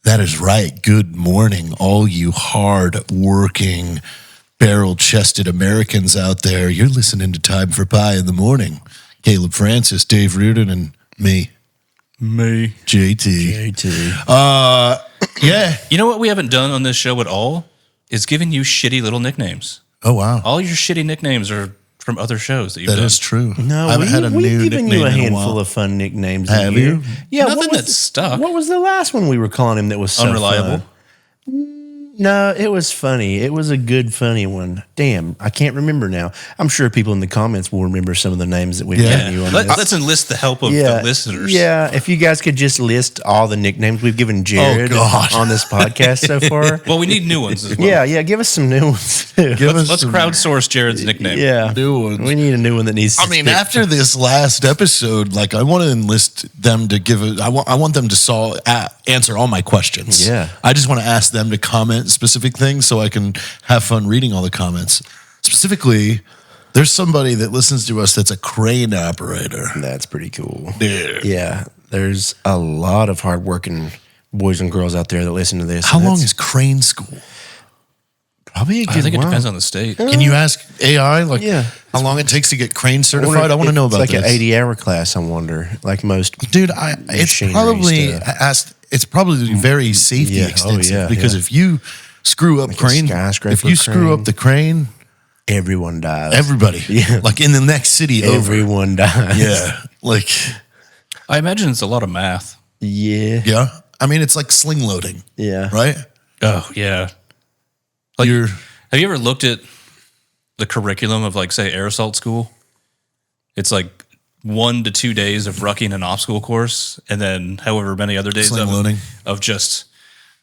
That is right. Good morning, all you hard-working, barrel-chested Americans out there. You're listening to Time for Pie in the Morning. Caleb Francis, Dave Reardon, and me. JT. Yeah. You know what we haven't done on this show at all? Is giving you shitty little nicknames. Oh, wow. All your shitty nicknames are from other shows that you've done. That is true. No, I haven't had a new we've given nickname you a in handful of fun nicknames. Have you? Yeah, Nothing that's stuck. What was the last one we were calling him that was so Unreliable? fun? No, it was funny. It was a good, funny one. Damn, I can't remember now. I'm sure people in the comments will remember some of the names that we've given you on this. Let's enlist the help of the listeners. Yeah, if you guys could just list all the nicknames we've given Jared on this podcast so far. Well, we need new ones as well. Yeah, give us some new ones too. Let's crowdsource Jared's nickname. Yeah, new ones. We need a new one that needs to I mean, stick. after this last episode, like I want to enlist them to give I want them to answer all my questions. Yeah. I just want to ask them to comment specific things so I can have fun reading all the comments. Specifically, there's somebody that listens to us that's a crane operator. That's pretty cool. Yeah. Yeah, there's a lot of hardworking boys and girls out there that listen to this. How long is crane school? Probably a good I think it while. depends on the state. Can you ask AI Yeah. how long it takes to get crane certified? I want to know about it's like this. an 80-hour class, I wonder. Like most Dude, it's machinery probably very safety Yeah. Oh, extensive yeah, because if you screw up a crane, skyscraper if you screw crane. up the crane, everyone dies. everybody, Yeah. like in the next city over, Everyone dies. yeah, like I imagine it's a lot of math. Yeah. yeah. I mean, it's like sling loading, Yeah. right? Oh, yeah. Have you ever looked at the curriculum of, like, say, air assault school? It's like 1 to 2 days of rucking an obstacle course, and then however many other days Sling loading. of just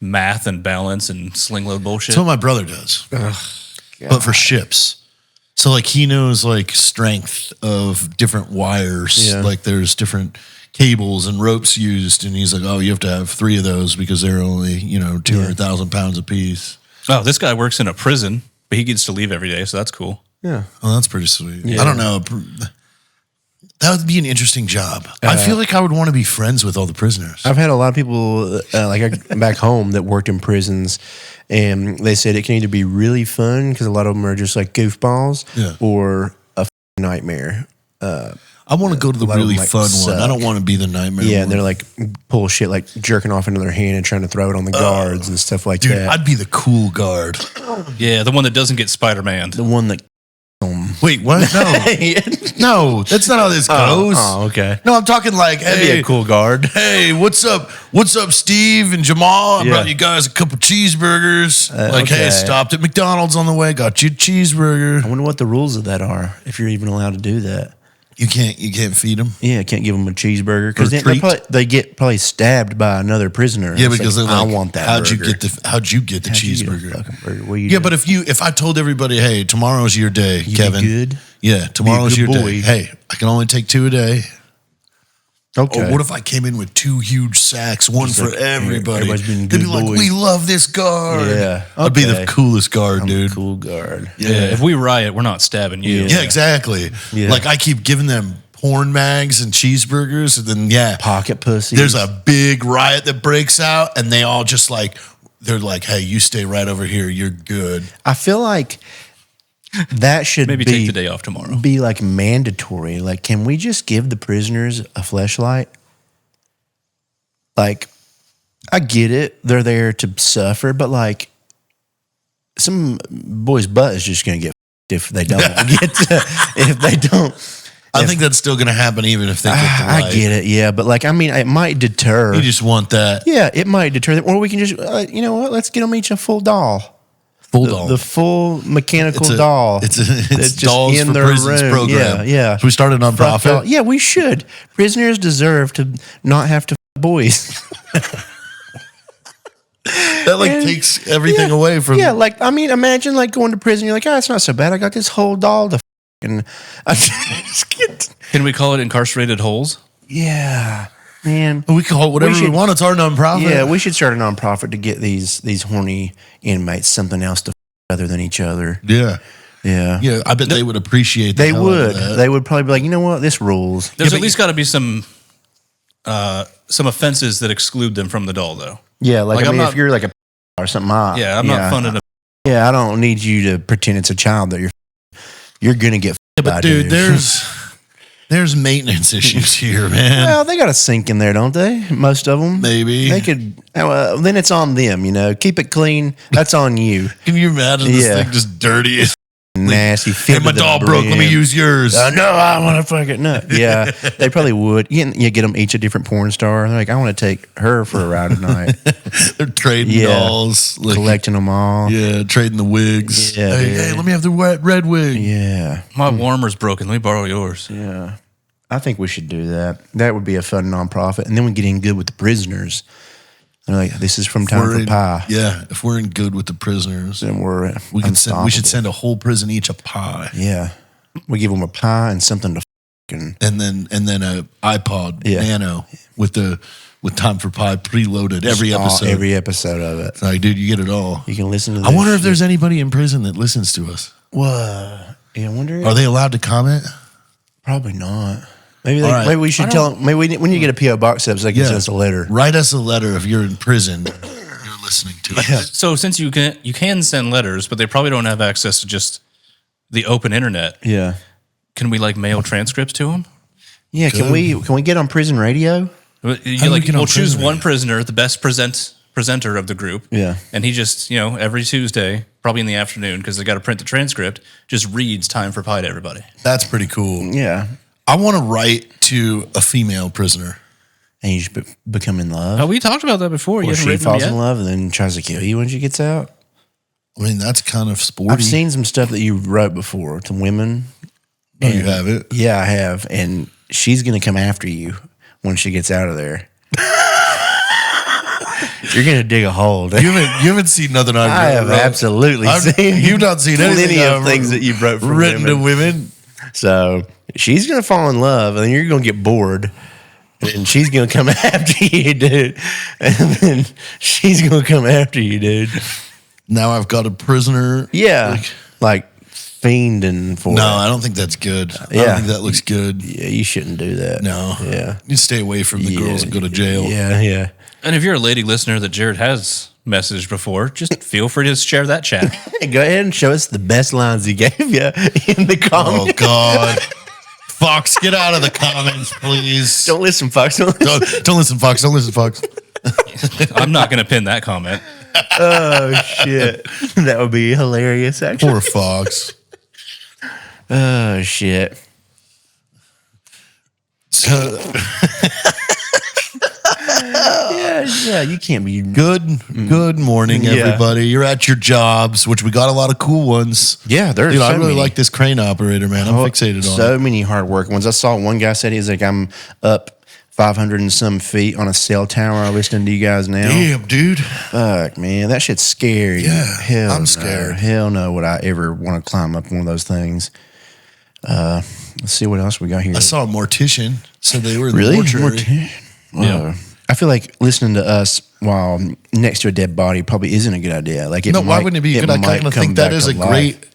math and balance and sling load bullshit. That's what my brother does, but for ships. So like he knows like strength of different wires. Yeah. Like there's different cables and ropes used, and he's like, oh, you have to have 3 of those because they're only 200,000 pounds a piece. Oh, this guy works in a prison, but he gets to leave every day, so that's cool. Yeah. Oh, that's pretty sweet. Yeah. I don't know. That would be an interesting job. I feel like I would want to be friends with all the prisoners. I've had a lot of people back home that worked in prisons, and they said it can either be really fun because a lot of them are just like goofballs, or a nightmare. I want to go to the a lot of really them, like, fun one. suck. I don't want to be the nightmare Yeah, one. they're like pull shit like jerking off into their hand and trying to throw it on the guards and stuff like Dude, that. I'd be the cool guard. Yeah, the one that doesn't get Spider-Man. The one that. Wait, what? No. No, that's not how this goes. Oh, okay. No, I'm talking like, That'd hey, be a cool guard. hey, what's up? What's up, Steve and Jamal? I Yeah. brought you guys a couple cheeseburgers. Hey, okay. stopped at McDonald's on the way, got you a cheeseburger. I wonder what the rules of that are, if you're even allowed to do that. You can't feed them. Yeah, can't give them a cheeseburger because Or treat. they get probably stabbed by another prisoner. Yeah, It's because like, they're like, I want that. How'd burger. you get the How'd you get a cheeseburger? fucking burger? What you Yeah, do? but if I told everybody, hey, tomorrow's your day, You Kevin. be good. Yeah, tomorrow's Be a your good day. boy. Hey, I can only take 2 a day. Okay. Or what if I came in with 2 huge sacks, one Just for like, everybody? everybody's been They'd be good like, boys. we love this guard. Yeah. I'd be the Okay. coolest guard, I'm dude. a cool guard. Yeah, if we riot, we're not stabbing you. Yeah, exactly. Yeah. Like I keep giving them porn mags and cheeseburgers, and then Pocket pussy. there's a big riot that breaks out, and they all just like they're like, "Hey, you stay right over here. You're good." I feel like that should Maybe take the day off tomorrow. be like mandatory. Like, can we just give the prisoners a fleshlight? Like, I get it; they're there to suffer, but like, some boy's butt is just going to get if they don't if they don't. I think that's still going to happen, even if they get the light. I get it, yeah, but like, I mean, it might deter. You just want that Yeah, it might deter them, or we can just, you know what? Let's get them each a full doll. full doll. The full mechanical doll. It's that's dolls for prisons program. Yeah. So we started a Fuck doll. nonprofit. Yeah, we should. Prisoners deserve to not have to f boys. That like takes everything away from. Yeah, like, I mean, imagine like going to prison. You're like, oh, it's not so bad. I got this whole doll to and I just get. Can we call it incarcerated holes? Yeah, man. We can call it whatever we want. It's our nonprofit. Yeah, we should start a nonprofit to get these horny inmates something else to f other than each other. Yeah. Yeah. Yeah, I bet they would appreciate that. They would. They would probably be like, you know what? This rules. There's at least got to be some some offenses that exclude them from the doll, though. Yeah, like I mean, not, if you're like a or something, I'm not funding. Yeah, I don't need you to pretend it's a child that you're gonna get. Yeah, but dude, there's maintenance issues here, man. Well, they got a sink in there, don't they? Most of them, maybe they could. Then it's on them, keep it clean. That's on you. Can you imagine this thing just dirty? Nasty. Hey, my doll broke. Let me use yours. No, I want to fuck it. No. Yeah, they probably would. You get them each a different porn star. They're like, I want to take her for a ride tonight. They're trading dolls. Collecting them all. Yeah, trading the wigs. Yeah, hey, let me have the red wig. Yeah. My warmer's broken. Let me borrow yours. Yeah. I think we should do that. That would be a fun nonprofit. And then we get in good with the prisoners. They're like, this is from Time for Pie. Yeah, if we're in good with the prisoners, then we should send a whole prison each a pie. Yeah, we give them a pie and something to and then a iPod Nano with Time for Pie preloaded every episode. Every episode of it. It's like, dude, you get it all. You can listen to this. I wonder if there's anybody in prison that listens to us. What? Yeah, I wonder. Are they allowed to comment? Probably not. Maybe we should tell them. Maybe when you get a PO box up, so they can send us a letter. Write us a letter if you're in prison. You're listening to us. Yeah. So since you can send letters, but they probably don't have access to just the open internet. Yeah. Can we mail transcripts to them? Yeah. Good. Can we get on prison radio? We'll choose one prisoner, the best presenter of the group. Yeah. And he just every Tuesday, probably in the afternoon, because they got to print the transcript, just reads Time for Pie to everybody. That's pretty cool. Yeah. I want to write to a female prisoner. And you should become in love. Oh, we talked about that before. Or she falls in love and then tries to kill you when she gets out. I mean, that's kind of sporty. I've seen some stuff that you wrote before to women. Oh, you have it? Yeah, I have. And she's going to come after you when she gets out of there. You're going to dig a hole. You haven't seen nothing I've I have absolutely seen. You've not seen anything of things that you wrote for written to women. So she's going to fall in love, and then you're going to get bored, and she's going to come after you, dude. And then she's going to come after you, dude. Now I've got a prisoner. Yeah, like fiending for. No, I don't think that's good. I don't think that looks good. Yeah, you shouldn't do that. No. Yeah. You stay away from the girls and go to jail. Yeah, yeah. And if you're a lady listener that Jared has messaged before, just feel free to share that chat. Go ahead and show us the best lines he gave you in the comments. Oh, God. Fox, get out of the comments, please. Don't listen, Fox. Don't listen, Fox. Don't listen, Fox. I'm not going to pin that comment. Oh, shit. That would be hilarious, actually. Poor Fox. Oh, shit. Yeah, you can't be Good morning, everybody. You're at your jobs, which we got a lot of cool ones. Yeah, there's Dude, so I really many. like this crane operator, man. I'm fixated on so many hard work ones. I saw one guy said he's like, I'm up 500 and some feet on a cell tower listening to you guys now. Damn, dude. Fuck, man, that shit's scary. Yeah, hell, I'm scared. Hell no, would I ever want to climb up one of those things? Let's see what else we got here. I saw a mortician. Said they were in the Really? mortuary. Yeah. I feel like listening to us while next to a dead body probably isn't a good idea. Like, Why wouldn't it be good? I kind of think that is a life. great.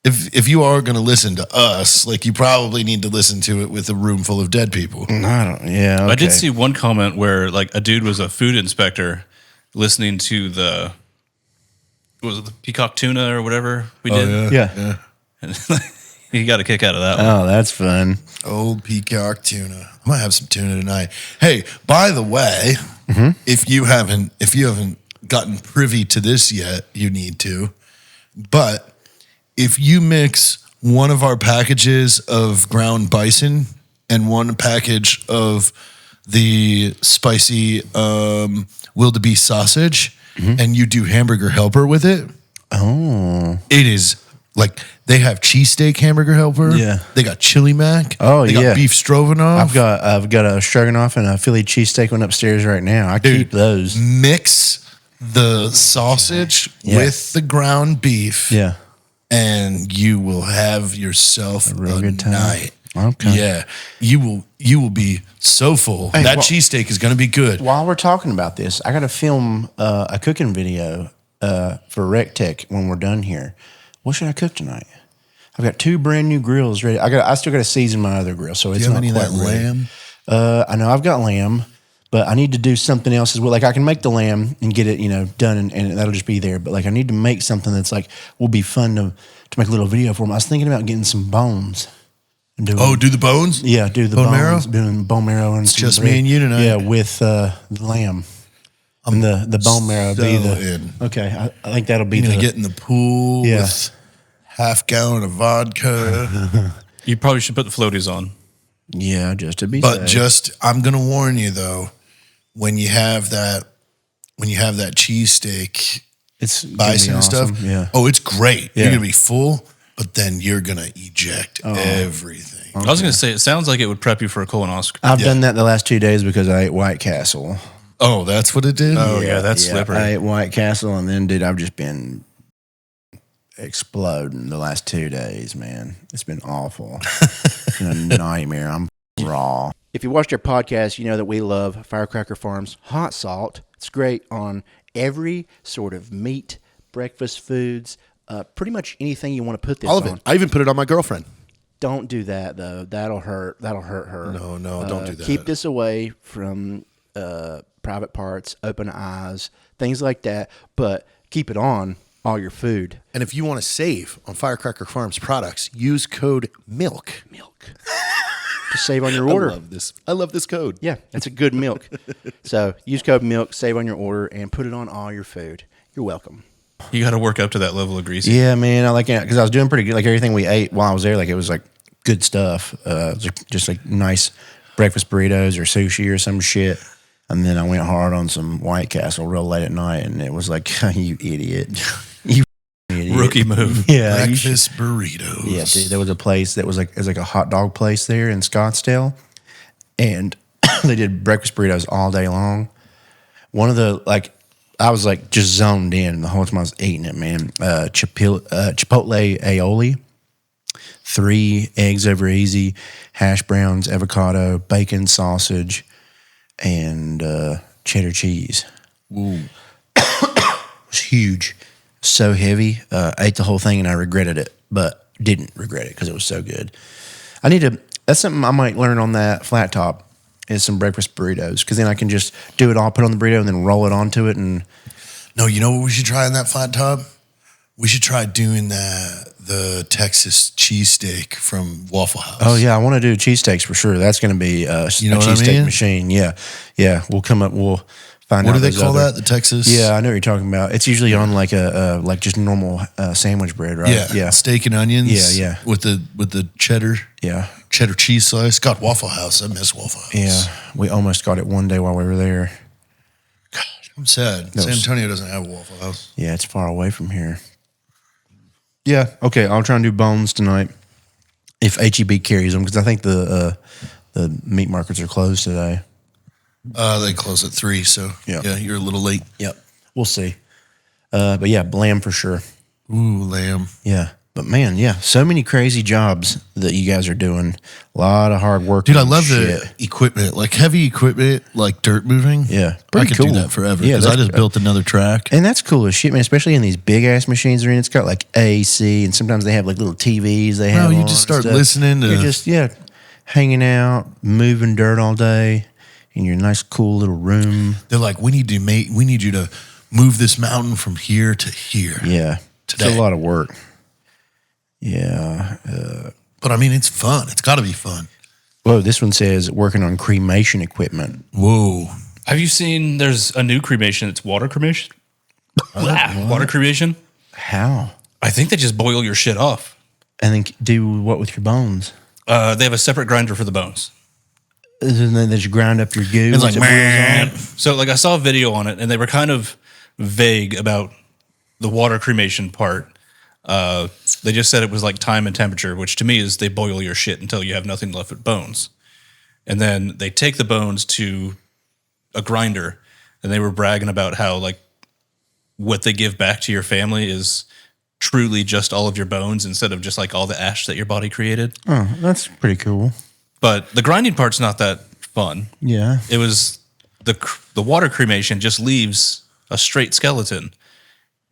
If you are going to listen to us, like you probably need to listen to it with a room full of dead people. I don't. Yeah, okay. I did see one comment where a dude was a food inspector listening to the peacock tuna or whatever we did. Yeah. And he got a kick out of that one. Oh, that's fun. Old peacock tuna. I might have some tuna tonight. Hey, by the way, if you haven't gotten privy to this yet, you need to. But if you mix one of our packages of ground bison and one package of the spicy wildebeest sausage, and you do hamburger helper with it, it is like they have cheesesteak hamburger helper. Yeah. They got chili mac. Oh, they got beef stroganoff. I've got a stroganoff and a Philly cheesesteak one upstairs right now. I keep those. Mix the sausage with the ground beef. Yeah. And you will have yourself a real good time. night. Okay. Yeah. You will be so full. Hey, that cheesesteak is going to be good. While we're talking about this, I got to film a cooking video for Rec Tech when we're done here. What should I cook tonight? I've got 2 brand new grills ready. I still got to season my other grill, so it's Do you have not any of quite that ready. lamb? I know I've got lamb, but I need to do something else as well. Like I can make the lamb and get it, done, and that'll just be there. But like I need to make something that's like will be fun to make a little video for them. I was thinking about getting some bones. And doing, do the bones? Yeah, do the bone bones, marrow? doing bone marrow and It's just me and you tonight. Yeah, with the lamb. And the bone marrow so be the in. Okay. I think that'll be You're gonna get in the pool with half gallon of vodka. You probably should put the floaties on. Yeah, just to be But safe. I'm gonna warn you though, when you have that cheesesteak, It's gonna be bison and awesome. stuff. Yeah. Oh, it's great. Yeah. You're gonna be full, but then you're gonna eject everything. I was going to say, it sounds like it would prep you for a colonoscopy. I've done that the last 2 days because I ate White Castle. Oh, that's what it did? Oh, yeah, that's slippery. I ate White Castle, and then, dude, I've just been exploding the last 2 days, man. It's been awful. It's been a nightmare. I'm raw. If you watched our podcast, you know that we love Firecracker Farms hot salt. It's great on every sort of meat, breakfast foods, pretty much anything you want to put this All of on. it. I even put it on my girlfriend. Don't do that, though. That'll hurt. That'll hurt her. No, don't do that. Keep this away from private parts, open eyes, things like that. But keep it on all your food. And if you want to save on Firecracker Farms products, use code MILK. Milk. To save on your order. I love this code. Yeah, it's a good milk. So use code MILK, save on your order, and put it on all your food. You're welcome. You got to work up to that level of greasy. Yeah, man. I like it because I was doing pretty good. Like everything we ate while I was there, like it was like good stuff. It was just like nice breakfast burritos or sushi or some shit. And then I went hard on some White Castle real late at night, and it was like, you idiot. You idiot. Rookie move. Yeah. Breakfast burritos. Yeah, dude. There was a place that was like, it was like a hot dog place there in Scottsdale. And they did breakfast burritos all day long. One of the, like, I was like just zoned in the whole time I was eating it, man. Chipotle aioli, 3 eggs over easy, hash browns, avocado, bacon, sausage, and cheddar cheese. Ooh. It was huge, so heavy. Ate the whole thing and I regretted it, but didn't regret it because it was so good. That's something I might learn on that flat top. Is some breakfast burritos, because then I can just do it all, put it on the burrito, and then roll it onto it. And No, you know what we should try on that flat top? We should try doing the Texas cheesesteak from Waffle House. oh yeah, I want to do cheesesteaks for sure. That's going to be a You know what I cheesesteak mean? machine. Yeah, we'll come up. We'll find What out. do they those call other- that? The Texas? Yeah, I know what you're talking about. It's usually on like a like just normal sandwich bread, right? Yeah. Steak and onions. Yeah. With the cheddar cheese slice. God, Waffle House. I miss Waffle House. Yeah. We almost got it one day while we were there. I'm sad. San Antonio doesn't have a Waffle House. Yeah, it's far away from here. Yeah. Okay, I'll try and do bones tonight if HEB carries them, because I think the meat markets are closed today. They close at 3, so Yeah. you're a little late. Yep. We'll see. But yeah, lamb for sure. Ooh, lamb. Yeah. But man, yeah, so many crazy jobs that you guys are doing. A lot of hard work. Dude, I and love shit. the equipment, like heavy equipment, like dirt moving. Yeah, I pretty could cool. do that forever Yeah, because I that's- just built another track. And that's cool as shit, man. Especially in these big ass machines they're in. It's got like AC, and sometimes they have like little TVs. They have. you on just and start stuff. listening to. You're just hanging out, moving dirt all day in your nice, cool little room. They're like, we need you to move this mountain from here to here. Yeah, Today. it's a lot of work. Yeah. But I mean, it's fun. It's got to be fun. Whoa, this one says working on cremation equipment. Whoa. Have you seen there's a new cremation? It's water cremation. Water cremation. How? I think they just boil your shit off. And then do what with your bones? They have a separate grinder for the bones. And then they just grind up your goo. It's once like, it boils man. off? So like I saw a video on it and they were kind of vague about the water cremation part. They just said it was like time and temperature, which to me is they boil your shit until you have nothing left but bones. And then they take the bones to a grinder, and they were bragging about how like what they give back to your family is truly just all of your bones instead of just like all the ash that your body created. Oh, that's pretty cool. But the grinding part's not that fun. Yeah. It was the water cremation just leaves a straight skeleton.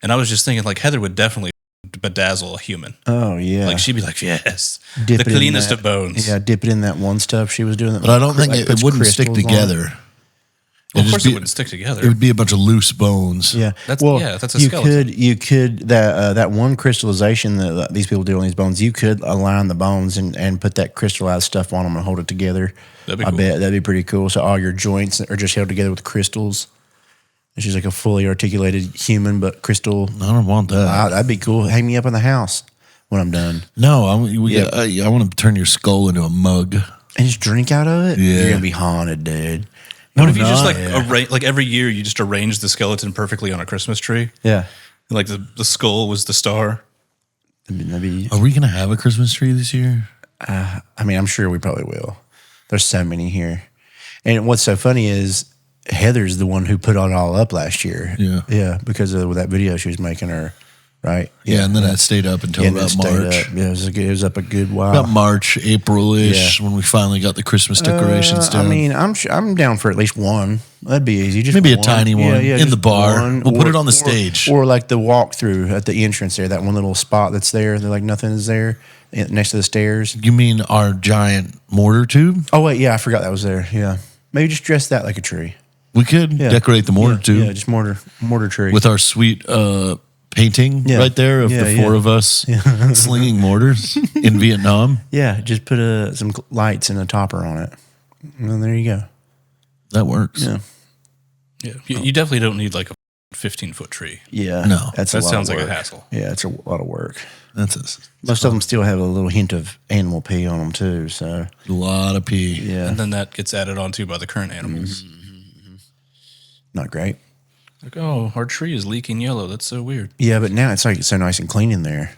And I was just thinking like Heather would definitely bedazzle a human. Oh yeah, Like she'd be like, yes, Dip the it in cleanest that- of bones. Yeah, dip it in that one stuff she was doing. That But I don't think like, it puts wouldn't stick crystals on it. together. Well, of It'd course just it wouldn't stick together. It would be a bunch of loose bones. Yeah, That's a you skeleton. You could that one crystallization that these people do on these bones. You could align the bones and put that crystallized stuff on them and hold it together. That'd be I cool. bet that'd be pretty cool. So all your joints are just held together with crystals. And she's like a fully articulated human, but crystal. I don't want that. That'd be cool. Hang me up in the house when I'm done No, I want to turn your skull into a mug. and just drink out of it. Yeah. You're gonna be haunted, dude. What if you just not. like every year you just arrange the skeleton perfectly on a Christmas tree? Yeah, Like the skull was the star. that'd be. Are we going to have a Christmas tree this year? I mean, I'm sure we probably will. There's so many here. And what's so funny is Heather's the one who put it all up last year. Yeah. Yeah, because of that video she was making her, right? Yeah, and then I stayed up until And then about stayed March. up. Yeah, it was up a good while. About March, April-ish, Yeah. when we finally got the Christmas decorations done. I mean, I'm down for at least one. That'd be easy. Just Maybe a one. tiny one in just the bar. one. We'll put it on the stage. Or like the walkthrough at the entrance there, that one little spot that's there. They're like nothing is there next to the stairs. You mean our giant mortar tube? Oh wait, yeah, I forgot that was there. Yeah, maybe just dress that like a tree. We could Yeah. decorate the mortar tube Yeah, just mortar tree. with our sweet painting Yeah. right there of Yeah, the four yeah. of us slinging mortars in Vietnam. yeah, just put some lights and a topper on it, and then there you go. That works. Yeah, Yeah, you definitely don't need like a 15-foot tree. yeah. No, that's That a lot sounds of like a work. hassle. Yeah, it's a lot of work. That's Most of them still have a little hint of animal pee on them too. So a lot of pee. yeah, And then that gets added onto by the current animals. not great. Like, oh, our tree is leaking yellow. That's so weird. Yeah, but now it's like it's so nice and clean in there.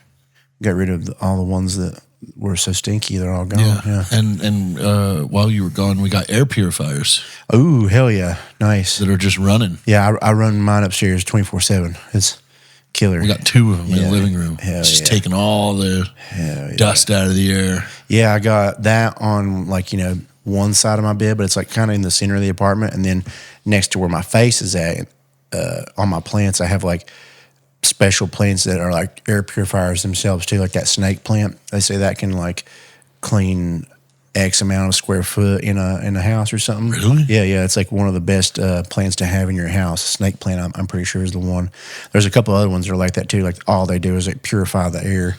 Got rid of all the ones that were so stinky. They're all gone. Yeah. And while you were gone, we got air purifiers Oh hell yeah, nice. that are just running. Yeah, I run mine upstairs 24/7. It's killer. We got two of them in Yeah. the living room. Hell Just yeah. taking all the dust out of the air. Yeah, I got that on one side of my bed, but it's like kind of in the center of the apartment, and then next to where my face is at, on my plants, I have like special plants that are like air purifiers themselves too, like that snake plant. They say that can like clean X amount of square foot in a house or something. Really? Yeah. It's like one of the best plants to have in your house. Snake plant, I'm pretty sure is the one. There's a couple other ones that are like that too. Like all they do is like purify the air.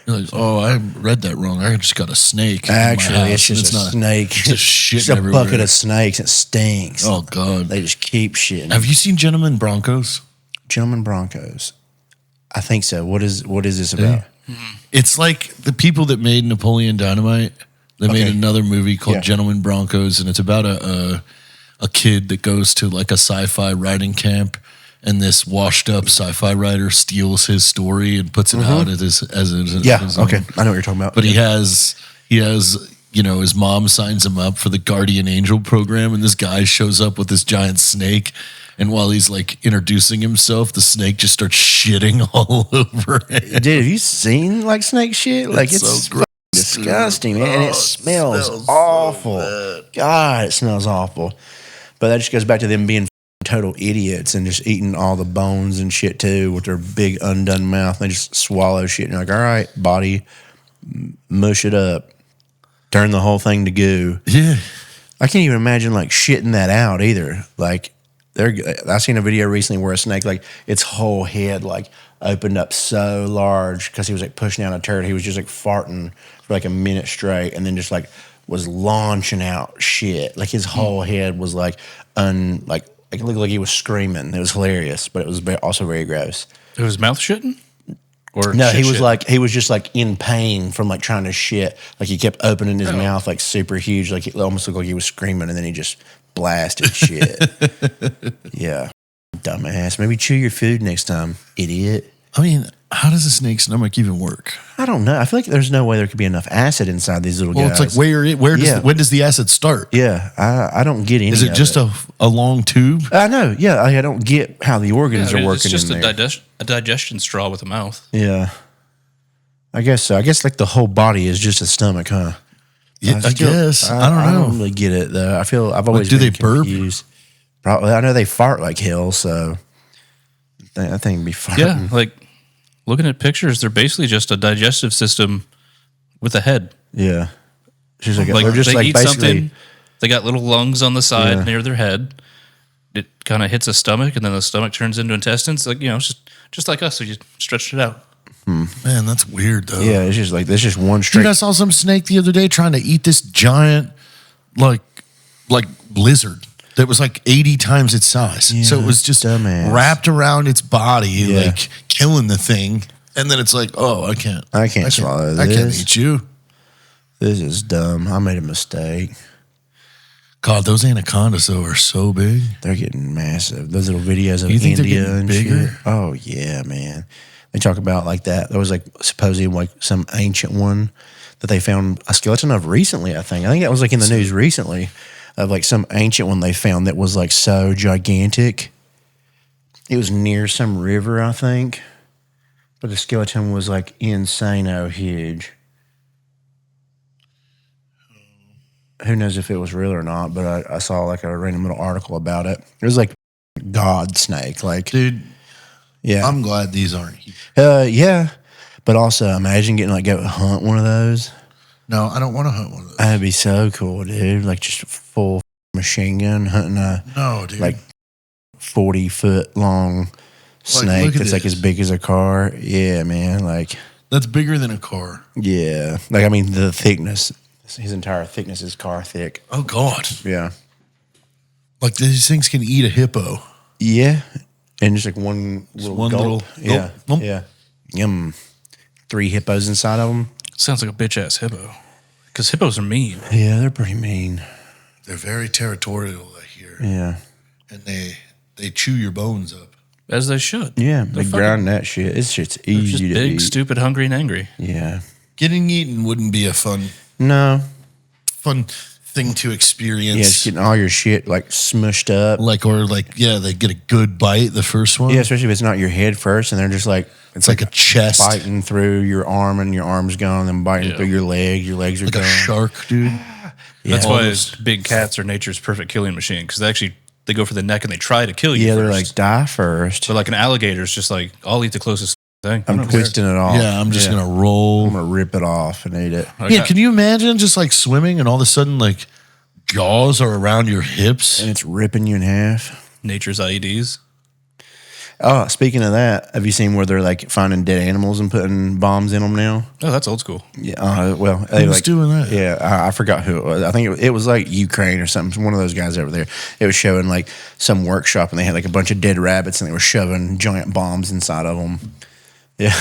You're like, oh, I read that wrong. I just got a snake. in my Actually, house, it's and just a not- snake. It's just shitting It's a everywhere. bucket of snakes. It stinks. Oh God! They just keep shitting. Have you seen Gentlemen Broncos? Gentlemen Broncos. I think so. What is this about? It's like the people that made Napoleon Dynamite. They made Okay. another movie called Yeah. Gentlemen Broncos, and it's about a kid that goes to like a sci-fi writing camp, and this washed-up sci-fi writer steals his story and puts it out as his Yeah. his Okay. own. I know what you're talking about. But he has his mom signs him up for the Guardian Angel program, and this guy shows up with this giant snake. And while he's like introducing himself, the snake just starts shitting all over it. Dude, have you seen like snake shit? Like it's so gross, disgusting, man. And Oh, it it smells smells so awful. God, it smells awful. But that just goes back to them being total idiots and just eating all the bones and shit too with their big undone mouth. They just swallow shit. And you're like, all right, body, mush it up. Turn the whole thing to goo. Yeah. I can't even imagine like shitting that out either. Like I seen a video recently where a snake, like its whole head like opened up so large because he was like pushing down a turd. He was just like farting for like a minute straight and then just like was launching out shit. Like his whole head was like like it looked like he was screaming. It was hilarious, but it was also very gross. It was mouth shitting? Or No, shit shit? he was just like in pain from like trying to shit. Like he kept opening his mouth like super huge. Like it almost looked like he was screaming and then he just blasted shit. Yeah. Dumbass. Maybe chew your food next time, idiot. I mean, how does a snake's stomach even work? I don't know. I feel like there's no way there could be enough acid inside these little Well, guys. it's like when does the acid start? Yeah, I don't get any Is it of just a long tube? I know. Yeah, I don't get how the organs Yeah, are working it's just in a, there. a digestion straw with a mouth. Yeah. I guess so. I guess like the whole body is just a stomach, huh? Yeah, I guess. I don't know. I don't really get it though. I've always do been they burp? confused. Probably. I know they fart like hell, so I think it'd be farting. Yeah, like looking at pictures, they're basically just a digestive system with a head. Yeah. She's like, Like they're just they like eat basically something. They got little lungs on the side near their head. It kind of hits a stomach, and then the stomach turns into intestines. Like, it's just like us. So you stretched it out. Man, that's weird though. Yeah, it's just like there's just one straight. Dude, I saw some snake the other day trying to eat this giant, like lizard that was like 80 times its size. So it was just dumbass. wrapped around its body, like killing the thing. And then it's like, oh, I can't swallow this. I can't eat you. This is dumb. I made a mistake. God, those anacondas though are so big. They're getting massive. Those little videos of You think they're India getting and bigger? shit. Oh yeah, man. They talk about like that. There was like supposedly like some ancient one that they found a skeleton of recently. I think that was like in the news recently of like some ancient one they found that was like so gigantic. It was near some river, I think, but the skeleton was like insane-o huge. Who knows if it was real or not? But I saw like a random little article about it. It was like god snake, like Dude, yeah. I'm glad these aren't. Yeah, but also imagine getting like go hunt one of those. No, I don't want to hunt one of those. That'd be so cool, dude. Like just a full machine gun hunting a No, dude. like 40-foot long snake look at that's like this. as big as a car. Yeah, man. Like That's bigger than a car. yeah, like I mean the thickness. His entire thickness is car thick. Oh God. Yeah, Like these things can eat a hippo. yeah, and just like one little one gulp. little yeah, gulp. yeah. Yum. 3 hippos inside of them. Sounds like a bitch ass hippo. Because hippos are mean. Yeah, they're pretty mean. They're very territorial, I hear. Yeah. And they chew your bones up. As they should. Yeah, They're they fucking- grind that shit. It's just they're just easy to big, eat. stupid, hungry, and angry. Yeah. Getting eaten wouldn't be a fun No. thing to experience. Yeah, just getting all your shit like smushed up. They get a good bite the first one. Yeah, especially if it's not your head first, and they're just like It's like a chest. biting through your arm, and your arm's gone, and then biting Yeah. through your leg. Your legs are Like gone. a shark, dude. That's Yeah. why big cats are nature's perfect killing machine. Because they go for the neck and they try to kill you. Yeah, they're first. like die first. But like an alligator's just like, I'll eat the closest thing. I'm twisting it off. Yeah, I'm just gonna roll. I'm gonna rip it off and eat it. Yeah, can you imagine just like swimming and all of a sudden like jaws are around your hips? And it's ripping you in half. Nature's IEDs. Oh, speaking of that, have you seen where they're like finding dead animals and putting bombs in them now? Oh, that's old school. Yeah. Well, they Who's doing that? Yeah, I forgot who it was. I think it was like Ukraine or something. One of those guys over there. It was showing like some workshop, and they had like a bunch of dead rabbits, and they were shoving giant bombs inside of them. Yeah.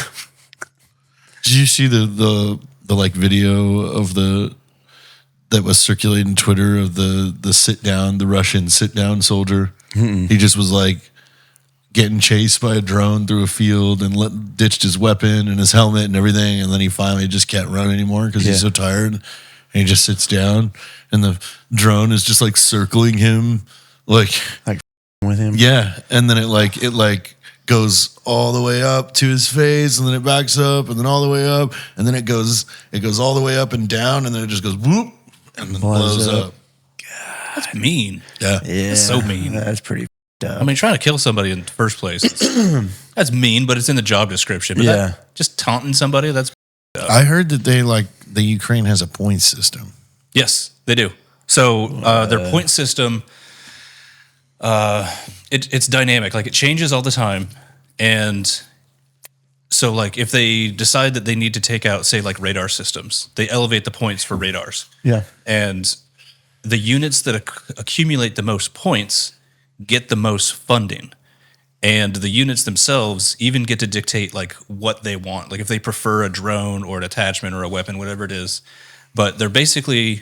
Did you see the like video of that was circulating Twitter of the Russian sit down soldier? He just was like getting chased by a drone through a field and ditched his weapon and his helmet and everything, and then he finally just can't run anymore because he's so tired, and he just sits down, and the drone is just like circling him, like With him. yeah, and then it goes all the way up to his face, and then it backs up, and then all the way up, and then it goes all the way up and down, and then it just goes whoop, and then blows up. That's mean. Yeah. Yeah. That's so mean. That's pretty up. I mean, trying to kill somebody in the first place, that's mean, but it's in the job description. But Yeah. just taunting somebody, that's... I heard that the Ukraine has a point system. Yes, they do. So their point system, it's dynamic. Like it changes all the time. And so like if they decide that they need to take out, say like radar systems, they elevate the points for radars. Yeah. And the units that accumulate the most points get the most funding. And the units themselves even get to dictate like what they want. Like if they prefer a drone or an attachment or a weapon, whatever it is. But they're basically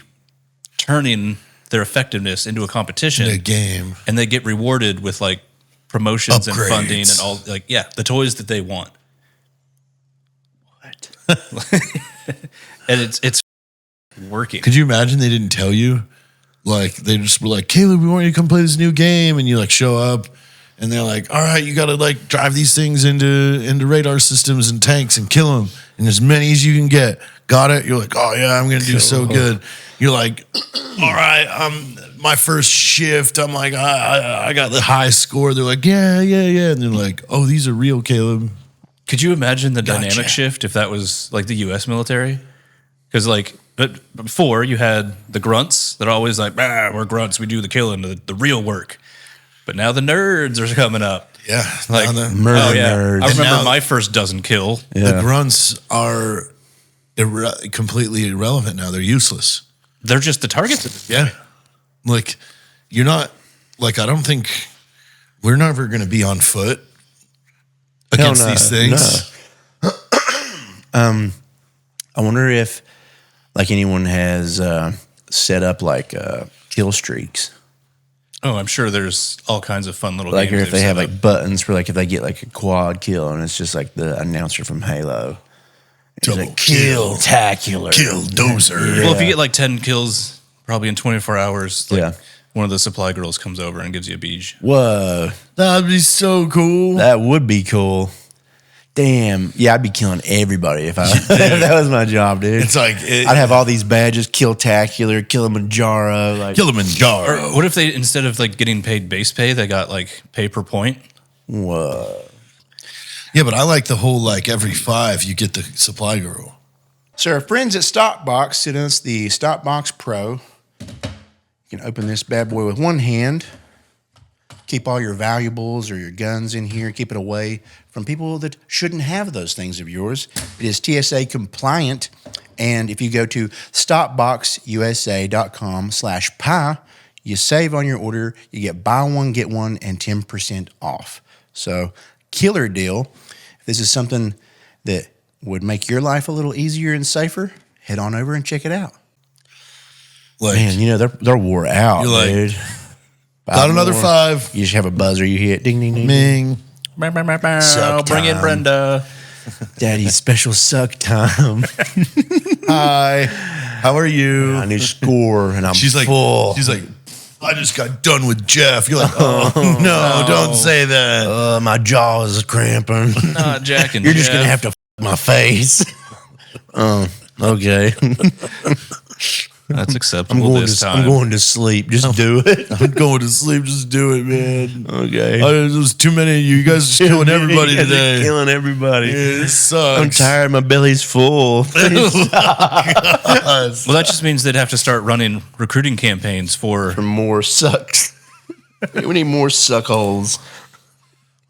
turning their effectiveness into a competition. In a game. And they get rewarded with like promotions and funding Upgrades. and all like, yeah, the toys that they want. And it's working. Could you imagine they didn't tell you? Like they just were like, Caleb, we want you to come play this new game, and you like show up, and they're like, all right, you got to like drive these things into radar systems and tanks and kill them, and as many as you can get. Got it? You're like, oh yeah, I'm gonna do so good. You're like, all right, my first shift. I'm like, I got the high score. They're like, yeah, and they're like, oh, these are real, Caleb. Could you imagine the Gotcha. dynamic shift if that was like the U.S. military? Because but before you had the grunts that are always like, we're grunts, we do the killing, the real work. But now the nerds are coming up. Yeah. Like, now the murder nerds. I remember now- my first dozen kill. the grunts are completely irrelevant now. They're useless. They're just the targets. Yeah. Like, you're not, like, I don't think we're never going to be on foot against no, these things. I wonder if like anyone has set up like kill streaks. Oh, I'm sure there's all kinds of fun little Like games. or if they they've have set like buttons for like if they get like a quad kill and it's just like the announcer from Halo. He's Double like kill. kill-tacular. Kill dozer. up. Well, if you get like 10 kills, probably in 24 hours, like Yeah. one of the supply girls comes over and gives you a beej. Whoa. That'd be so cool. That would be cool. Damn. Yeah, I'd be killing everybody if if that was my job, dude. It's like, I'd have all these badges, Kill-tacular, Kilimanjaro. Like, Kilimanjaro. Or what if they, instead of like getting paid base pay, they got like pay per point? whoa. Yeah, but I like the whole, like, every 5 you get the supply girl. So our friends at Stockbox sent us the Stockbox Pro. You can open this bad boy with one hand. Keep all your valuables or your guns in here. Keep it away from people that shouldn't have those things of yours. It is TSA compliant. And if you go to stopboxusa.com/pie, you save on your order. You get buy one, get one, and 10% off. So killer deal. If this is something that would make your life a little easier and safer, head on over and check it out. Like, Man, you know, they're wore out, You're like, dude. got another more. 5. You just have a buzzer you hit. Ding, ding, ding. Ming. Suck Bring in time. Brenda. Daddy's special suck time. Hi. How are you? I need score, and I'm She's like, full. I just got done with Jeff. You're like, oh, no, don't say that. My jaw is cramping. Not Jack and You're just going to Jeff. have to my face. Okay. That's acceptable this time. I'm going to sleep. Just do it. I'm going to sleep. Just do it, man. Okay. There's too many of you. You guys are just killing everybody You guys are today. Killing everybody. It sucks. I'm tired. My belly's full. Well, that just means they'd have to start running recruiting campaigns for. For more sucks. We need more suckholes.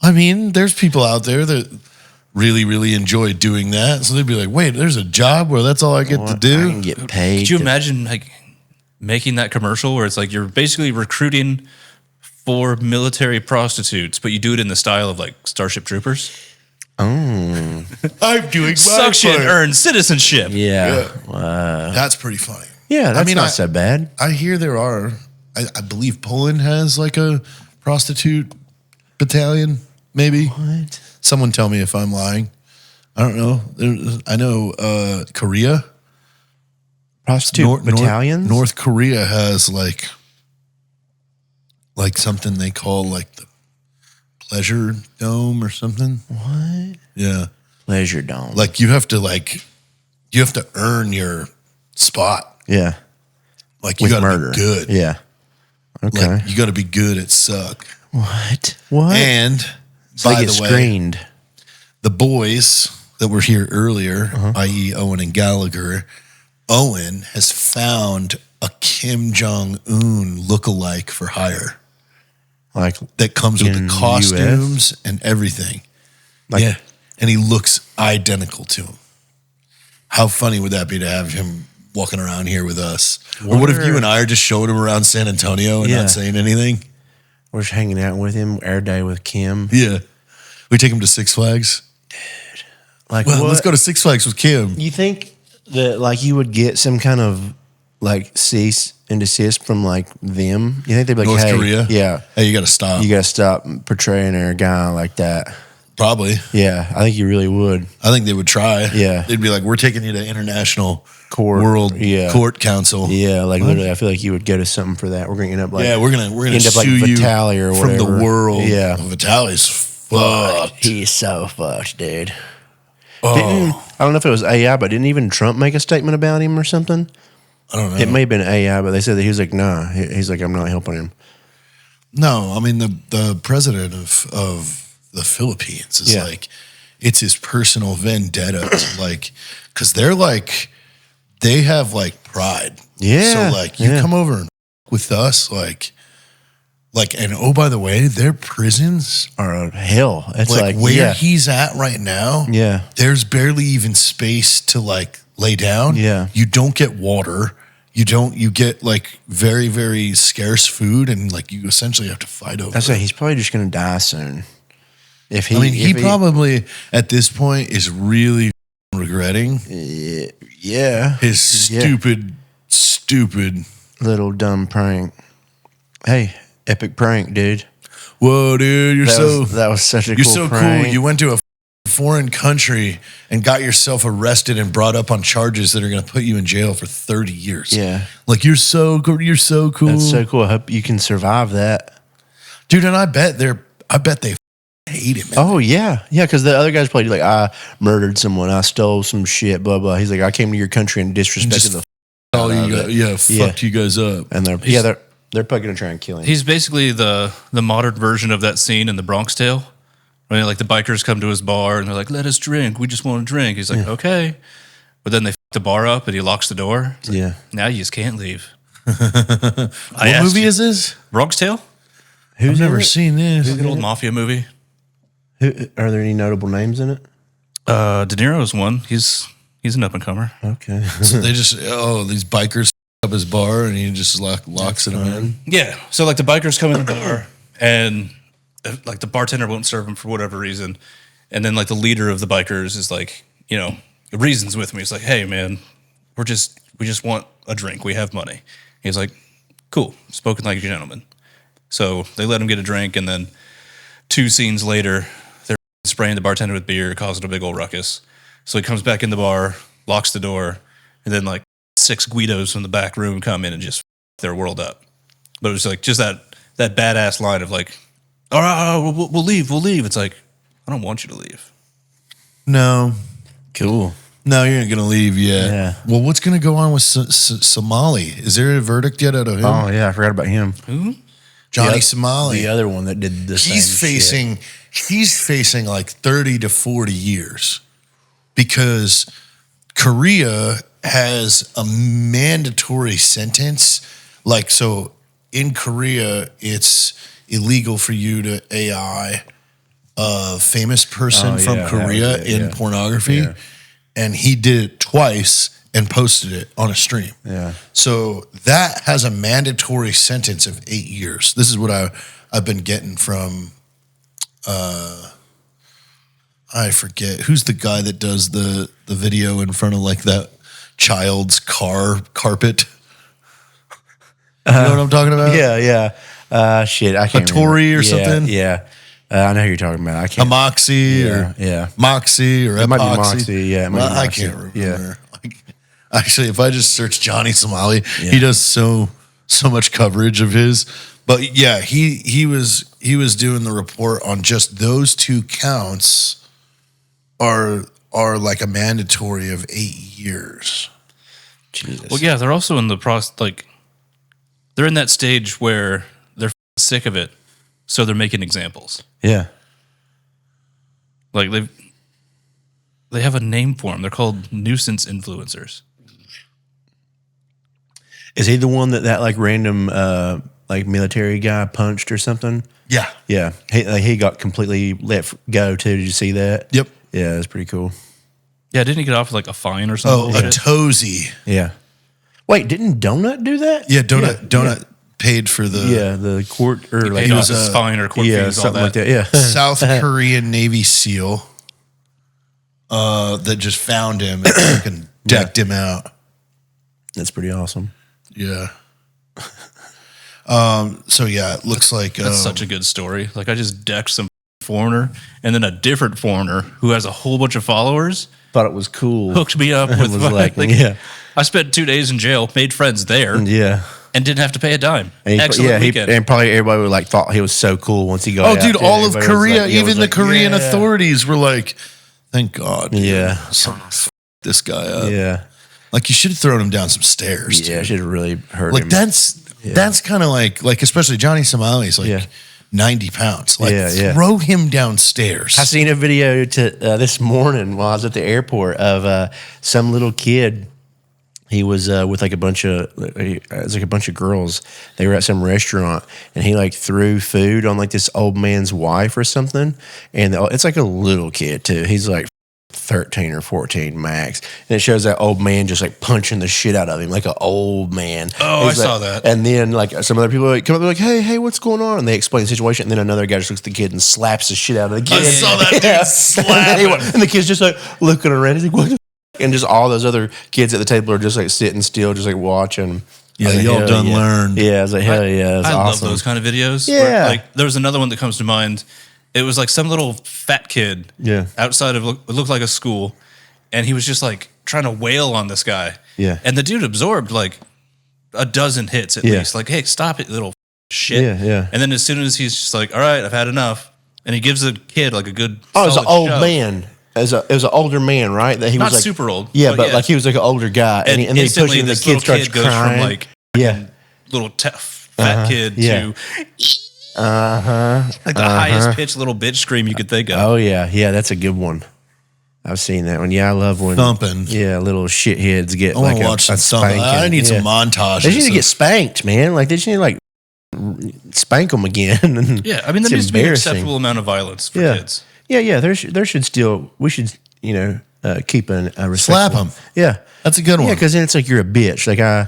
I mean, there's people out there that really, really enjoy doing that. So they'd be like, wait, there's a job where that's all I get to I do? can get paid. Could you to- imagine like making that commercial where it's like you're basically recruiting for military prostitutes, but you do it in the style of like Starship Troopers? I'm doing my Suction part. earn citizenship. Yeah. That's pretty funny. Yeah, that's mean, not so bad. I hear there are, I believe Poland has like a prostitute battalion, maybe. What? Someone tell me if I'm lying. I don't know. I know Korea. Prostitute battalions? North Korea has like something they call like the pleasure dome or something. What? Yeah. Pleasure dome. Like you have to earn your spot. Yeah. Like you With got to murder. be good. Yeah. Okay. Like you got to be good at suck. What? What? And so by they get the way, screened. the boys that were here earlier, Uh-huh. i.e. Owen and Gallagher, Owen has found a Kim Jong-un lookalike for hire Like, that comes with In the the costumes and everything. Like- yeah. And he looks identical to him. How funny would that be to have him walking around here with us? Or what if you and I are just showing him around San Antonio and Yeah. not saying anything? we're just hanging out with him, air day with Kim. Yeah. We take him to Six Flags. Like, Well, what? let's go to Six Flags with Kim. You think that, like, you would get some kind of, like, cease and desist from, like, them? You think they'd be like, North hey, Korea? yeah, Hey, you got to stop. you got to stop portraying a guy like that. Probably. Yeah, I think you really would. I think they would try. Yeah. They'd be like, we're taking you to International Court. World Yeah. Court Council. Yeah, like, literally, I feel like you would go to something for that. We're going to end up, like, Yeah, we're gonna end up like sue you Vitali or from whatever. the world. Yeah. Vitali's fucked. He's so fucked, dude. Oh, I don't know if it was AI, but didn't even Trump make a statement about him or something? I don't know. It may have been AI, but they said that he was like, nah. He's like, I'm not helping him. No, I mean the president of the Philippines is Yeah. like, it's his personal vendetta to like, because they're like, they have like pride. Yeah. So like, you come over and with us, like, and oh, by the way, their prisons Or hell. It's like like where he's at right now. Yeah. There's barely even space to like lay down. Yeah. You don't get water. You get like very, very scarce food, and like you essentially have to fight over That's it. why he's probably just going to die soon. If he, I mean, he probably at this point is really regretting yeah, his stupid. little dumb prank. Hey, epic prank, dude. Whoa, dude, That was such a you're cool so prank. cool. You went to a foreign country and got yourself arrested and brought up on charges that are going to put you in jail for 30 years. Yeah. Like you're so cool. You're so cool. That's so cool. I hope you can survive that. Dude, and I bet they hate him. Oh yeah, yeah. Because the other guys probably like, I murdered someone, I stole some shit, blah blah. He's like, I came to your country and disrespected the Fucked you guys up. and they're probably gonna try and kill him. He's basically the modern version of that scene in the Bronx Tale. When like the bikers come to his bar and they're like, "Let us drink. We just want to drink." He's like, "Okay," but then they f the bar up and he locks the door. Like, Yeah. Now you just can't leave. What movie is this? Bronx Tale? I've never seen this. An old mafia movie. Are there any notable names in it? De Niro's one. He's an up and comer. Okay. So they just these bikers up his bar and he just locks it in. Yeah. So like the bikers come in the bar and like the bartender won't serve him for whatever reason, and then like the leader of the bikers is like, reasons with me. He's like, "Hey man, we just want a drink. We have money." He's like, "Cool, spoken like a gentleman." So they let him get a drink, and then 2 scenes later, they're spraying the bartender with beer, causing a big old ruckus. So he comes back in the bar, locks the door, and then like 6 Guidos from the back room come in and just f their world up. But it was like just that badass line of like, "All right, we'll leave. It's like, I don't want you to leave. No. Cool. No, you're not going to leave yet. Yeah. Well, what's going to go on with Somali? Is there a verdict yet out of him? Oh yeah, I forgot about him. Who? Johnny Somali. The other one that did the same He's facing like 30 to 40 years because Korea has a mandatory sentence. Like, so in Korea, it's illegal for you to AI a famous person from Korea in pornography. Yeah. And he did it twice and posted it on a stream. Yeah. So that has a mandatory sentence of 8 years. This is what I've been getting from, I forget, who's the guy that does the video in front of like that child's carpet? You know what I'm talking about? Yeah. Shit, I can't remember. Tory or something? Yeah. I know who you're talking about. I can't. Moxie or Moxie or It might be Epoxy. Moxie, yeah, it might be I Moxie. can't remember. Yeah. Actually, if I just search Johnny Somali, he does so much coverage of his. But yeah, he was doing the report on just those 2 counts are like a mandatory of 8 years. Jesus. Well, yeah, they're also in the process, like, they're in that stage where they're sick of it, so they're making examples. Yeah. Like, they have a name for them. They're called nuisance influencers. Is he the one that like random like military guy punched or something? Yeah. Yeah. He got completely let go too. Did you see that? Yep. Yeah, that's pretty cool. Yeah, didn't he get off with like a fine or Oh, something? a Tozy. Yeah. Wait, didn't Donut do that? Yeah, Donut paid for the the court or like Paid off his fine or court fees, all something that. like that. Yeah. South Korean Navy SEAL that just found him and fucking decked him out. That's pretty awesome. Yeah. So yeah, it looks like That's such a good story. Like, I just decked some foreigner, and then a different foreigner who has a whole bunch of followers Thought it was cool. hooked me up with was like, yeah. I spent 2 days in jail, made friends there, Yeah. and didn't have to pay a dime. And Excellent weekend. and probably everybody would like thought he was so cool once he got oh, out. dude, too. all of Everybody was Korea, like- yeah, even was the like, Korean yeah. authorities were like, "Thank God, dude. Yeah. Someone f- this guy up." Yeah. Like you should have thrown him down some stairs. Yeah, dude. should have really hurt Like him. that's kind of like especially Johnny Somali's like Yeah. 90 pounds. Like, Yeah. throw him downstairs. I seen a video this morning while I was at the airport of some little kid. He was with like a bunch of girls. They were at some restaurant, and he like threw food on like this old man's wife or something. And it's like a little kid too. He's like 13 or 14 max, and it shows that old man just like punching the shit out of him like an old man. Oh, He's I like, saw that. And then like some other people like come up and like, hey, what's going on? And they explain the situation. And then another guy just looks at the kid and slaps the shit out of the kid. I saw that dude slap him. And the kid's just like looking around. He's like, what? And just all those other kids at the table are just like sitting still, just like watching. Yeah, like, y'all done learned. Yeah, I was like, hell yeah, that's I awesome. love those kind of videos. Yeah. Where, like, there was another one that comes to mind. It was like some little fat kid outside of, it looked like a school, and he was just like trying to wail on this guy. Yeah. And the dude absorbed like a dozen hits at least. Like, hey, stop it, little shit. Yeah. And then as soon as he's just like, all right, I've had enough, and he gives the kid like a good Oh, it was an solid old shove. man. It was an older man, right? That he Not was like super old. Yeah, but like he was like an older guy, and then he pushed instantly him, and the this kid little starts kid goes crying. from like yeah, little fat kid yeah. to like the highest pitched little bitch scream you could think of. Oh yeah, that's a good one. I've seen that one. Yeah, I love when Thumping. Yeah, little shitheads get I want like to watch a some stuff. spanking. I need some montages. They just need to of- get spanked, man. Like they just need to like spank them again. And Yeah, I mean, there it's needs to be an embarrassing. acceptable amount of violence for Yeah. kids. Yeah. There should still we should keep a respectful. Slap 'em. Yeah. That's a good one. Yeah, because then it's like you're a bitch. Like I'm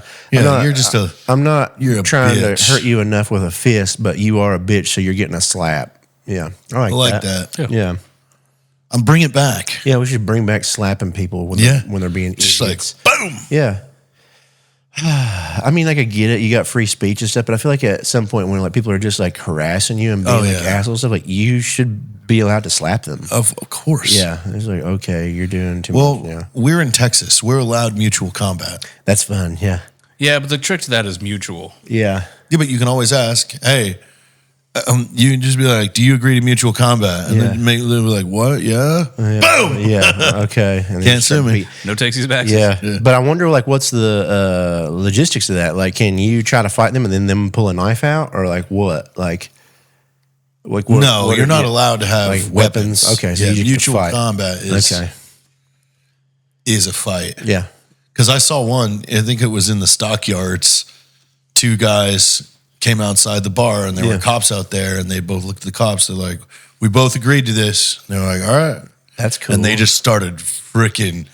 not you're a trying bitch. to hurt you enough with a fist, but you are a bitch, so you're getting a slap. Yeah, I like that. Yeah, I'm bring it back. yeah. We should bring back slapping people when they're being Just idiots. like boom. Yeah. I mean, like I get it. You got free speech and stuff, but I feel like at some point when like people are just like harassing you and being like assholes, stuff like you should be allowed to slap them. Of course. Yeah, it's like okay, you're doing too Well, much. Yeah, we're in Texas. We're allowed mutual combat. that's fun. Yeah, Yeah, but the trick to that is mutual. yeah. Yeah, but you can always ask, hey, you can just be like, do you agree to mutual combat? And then make them be like, what? Yeah. Boom. Yeah. Okay. And then Can't sue me. No takesies backsies. Yeah. But I wonder, like, what's the logistics of that? Like, can you try to fight them and then them pull a knife out, or like what? Like what? No, what you're are- not yeah. allowed to have Like weapons. weapons? Okay, so yeah, you just mutual fight. combat is a fight. Yeah. Because I saw one, I think it was in the stockyards. Two guys came outside the bar and there were cops out there, and they both looked at the cops. They're like, we both agreed to this. And they're like, all right. That's cool. And they just started freaking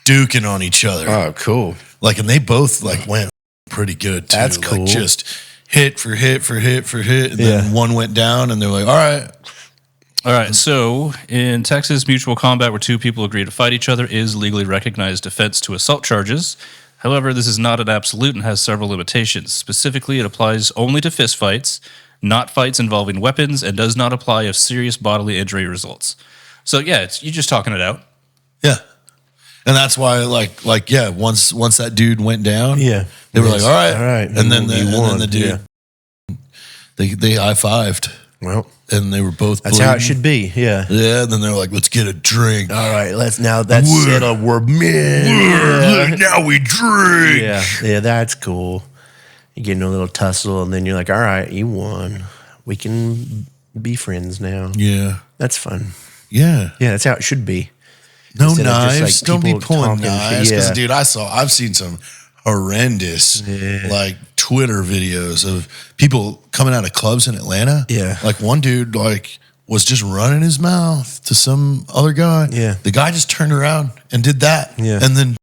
duking on each other. Oh, cool. Like, and they both like went pretty good too. That's cool. Like just hit for hit for hit for hit. And then one went down and they're like, all right. All right. So in Texas, mutual combat where two people agree to fight each other is legally recognized defense to assault charges. However, this is not an absolute and has several limitations. Specifically, it applies only to fistfights, not fights involving weapons, and does not apply if serious bodily injury results. So yeah, you're just talking it out. Yeah. And that's why, once that dude went down, Yeah. they were like, all right. And And then then the dude, they high-fived, Well, and they were both that's how it bleeding. should be. Yeah. Yeah, and then they're like, let's get a drink. All right. That's settled. We're men. Now we drink. Yeah. Yeah. That's cool. You get in a little tussle, and then you're like, all right, you won. We can be friends now. Yeah. That's fun. Yeah. Yeah. That's how it should be. No Instead of just, knives. like, Don't be people pulling talking shit. knives. Because, Yeah. dude, I've seen some horrendous, like, Twitter videos of people coming out of clubs in Atlanta. Yeah. Like, one dude, like, was just running his mouth to some other guy. Yeah. The guy just turned around and did that. Yeah. And then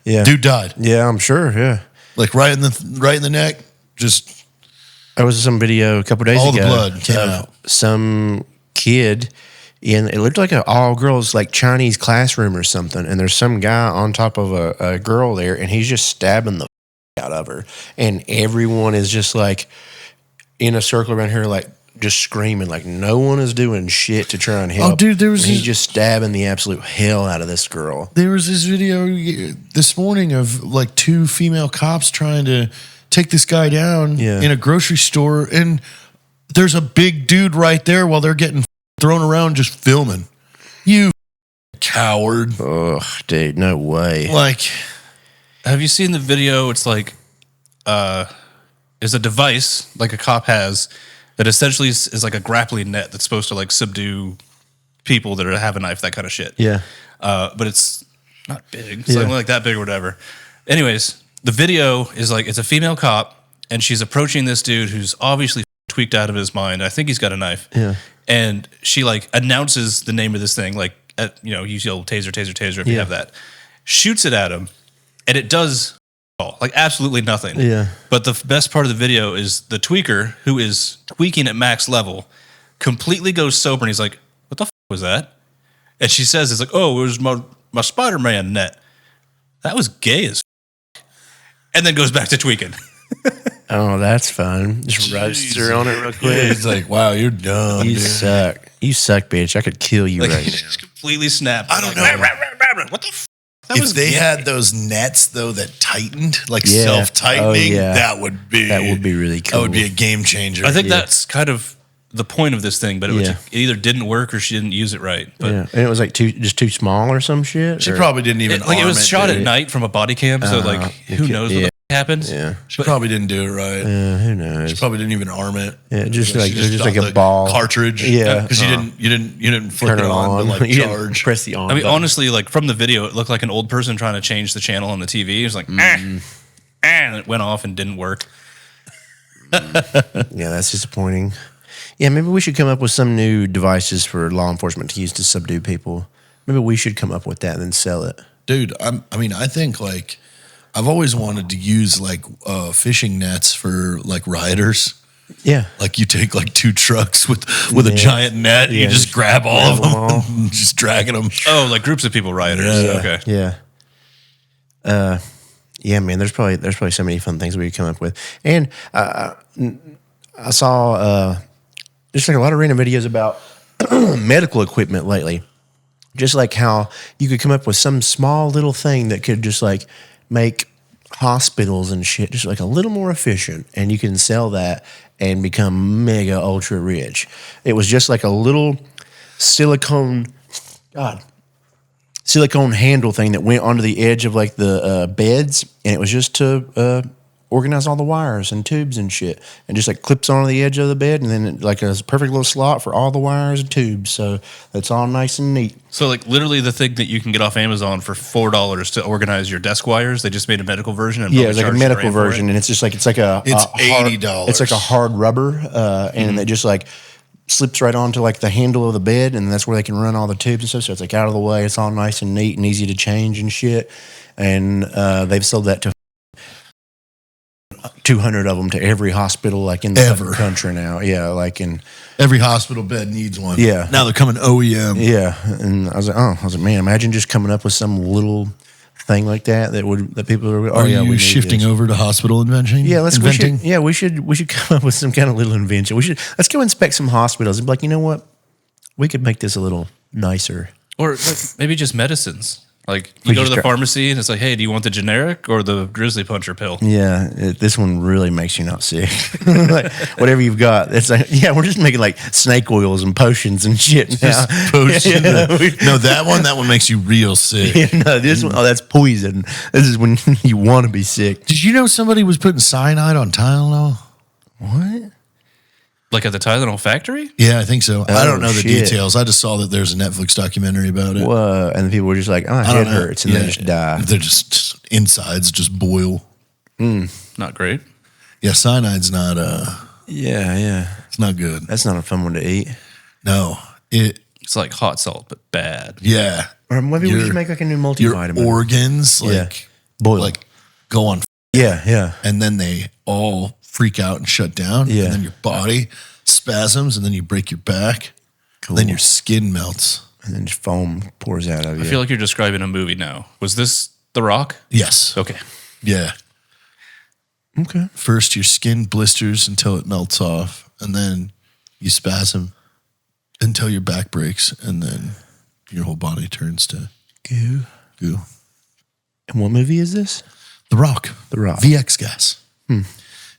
Yeah. dude died. Yeah, I'm sure. Yeah. Like, right in the neck. Just There was some video a couple days all ago. the blood came of out. Some kid it looked like an all girls like Chinese classroom or something, and there's some guy on top of a girl there, and he's just stabbing the out of her, and everyone is just like in a circle around her, like just screaming, like no one is doing shit to try and help. Oh, dude, there was and he's this- just stabbing the absolute hell out of this girl. There was this video this morning of like two female cops trying to take this guy down in a grocery store, and there's a big dude right there while they're getting thrown around just filming. You coward. Ugh, dude, no way. Like, Have you seen the video? It's like, is a device like a cop has that essentially is like a grappling net that's supposed to like subdue people that have a knife, that kind of shit. Yeah. But it's not big. It's only like that big or whatever. Anyways, the video is like, it's a female cop and she's approaching this dude who's obviously tweaked out of his mind. I think he's got a knife. Yeah. And she like announces the name of this thing, like, use the old taser if you have that. Shoots it at him and it does like absolutely nothing. Yeah. But the best part of the video is the tweaker, who is tweaking at max level, completely goes sober and he's like, what the was that? And she says, it's like, oh, it was my Spider-Man net. That was gay as and then goes back to tweaking. Oh, that's fun. Just roasts her on it real quick. He's like, wow, you're dumb. You dude. suck. You suck, bitch. I could kill you right now. Just completely snapped. I don't know. What the f? If they had those nets though that tightened, like Yeah. self-tightening, Oh, yeah. that would be really cool. That would be a game changer. I think that's kind of the point of this thing, but it either didn't work or she didn't use it right. But And it was like too small or some shit. she probably didn't even. it was shot dude. at night from a body cam, so like who knows what the f happens? Yeah. She probably didn't do it right. Who knows? She probably didn't even arm it. Yeah, just She like shot a the ball cartridge. Yeah. because you didn't flip Turn it on, but like You didn't charge. press the on. I mean, button. honestly, like from the video, it looked like an old person trying to change the channel on the TV. It was like, and it went off and didn't work. Yeah, that's disappointing. Yeah, maybe we should come up with some new devices for law enforcement to use to subdue people. Maybe we should come up with that and then sell it. Dude, I think like I've always wanted to use like fishing nets for like riders. Yeah. Like you take like 2 trucks with a giant net, you just grab all of them, and just dragging them. Oh, like groups of people rioters. Yeah. Okay. Yeah. Yeah, man, there's probably so many fun things we could come up with. And I saw there's like a lot of random videos about medical equipment lately. Just like how you could come up with some small little thing that could just like make hospitals and shit just like a little more efficient, and you can sell that and become mega ultra rich. It was just like a little silicone handle thing that went onto the edge of like the beds, and it was just to organize all the wires and tubes and shit, and just like clips onto the edge of the bed, and then it, like a perfect little slot for all the wires and tubes, so it's all nice and neat. So like literally the thing that you can get off Amazon for $4 to organize your desk wires, they just made a medical version. And Yeah, it's like a charged medical $1 for it? version, and it's just like it's $80. It's like a hard rubber, and it just like slips right onto like the handle of the bed, and that's where they can run all the tubes and stuff. So it's like out of the way. It's all nice and neat and easy to change and shit. And they've sold that to 200 of them to every hospital like in the fucking country now. Yeah, like in Every hospital bed needs one. Yeah. Now they're coming OEM. yeah. And I was like, man, imagine just coming up with some little thing like that people are. Are we you need shifting this. over to hospital invention? Yeah, inventing? we should come up with some kind of little invention. Let's go inspect some hospitals and be like, you know what? We could make this a little nicer. Or like, maybe just medicines. Like you We go to just the try- pharmacy and it's like, hey, do you want the generic or the grizzly puncher pill? Yeah, this one really makes you not sick. Like, whatever you've got, it's like, yeah, we're just making like snake oils and potions and shit now. Potion. No, that one makes you real sick. Yeah, no, this one, that's poison. This is when you want to be sick. Did you know somebody was putting cyanide on Tylenol? What? Like at the Tylenol factory? Yeah, I think so. I don't know the shit. details. I just saw that there's a Netflix documentary about it. Whoa. And the people were just like, oh, my I don't head know. hurts, and they just die. They're just insides just boil. Not great. Yeah, cyanide's not Yeah. it's not good. That's not a fun one to eat. No. It's like hot salt, but bad. Yeah. Or maybe we Your- should make like a new Your multivitamin. organs Boil. like go on Yeah. and then they all freak out and shut down. Yeah. And then your body spasms and then you break your back. Cool. Then your skin melts. And then just foam pours out of you. I feel like you're describing a movie now. Was this The Rock? Yes. Okay. Yeah. Okay. First your skin blisters until it melts off, and then you spasm until your back breaks, and then your whole body turns to Goo. goo. And what movie is this? The Rock. The Rock. VX gas.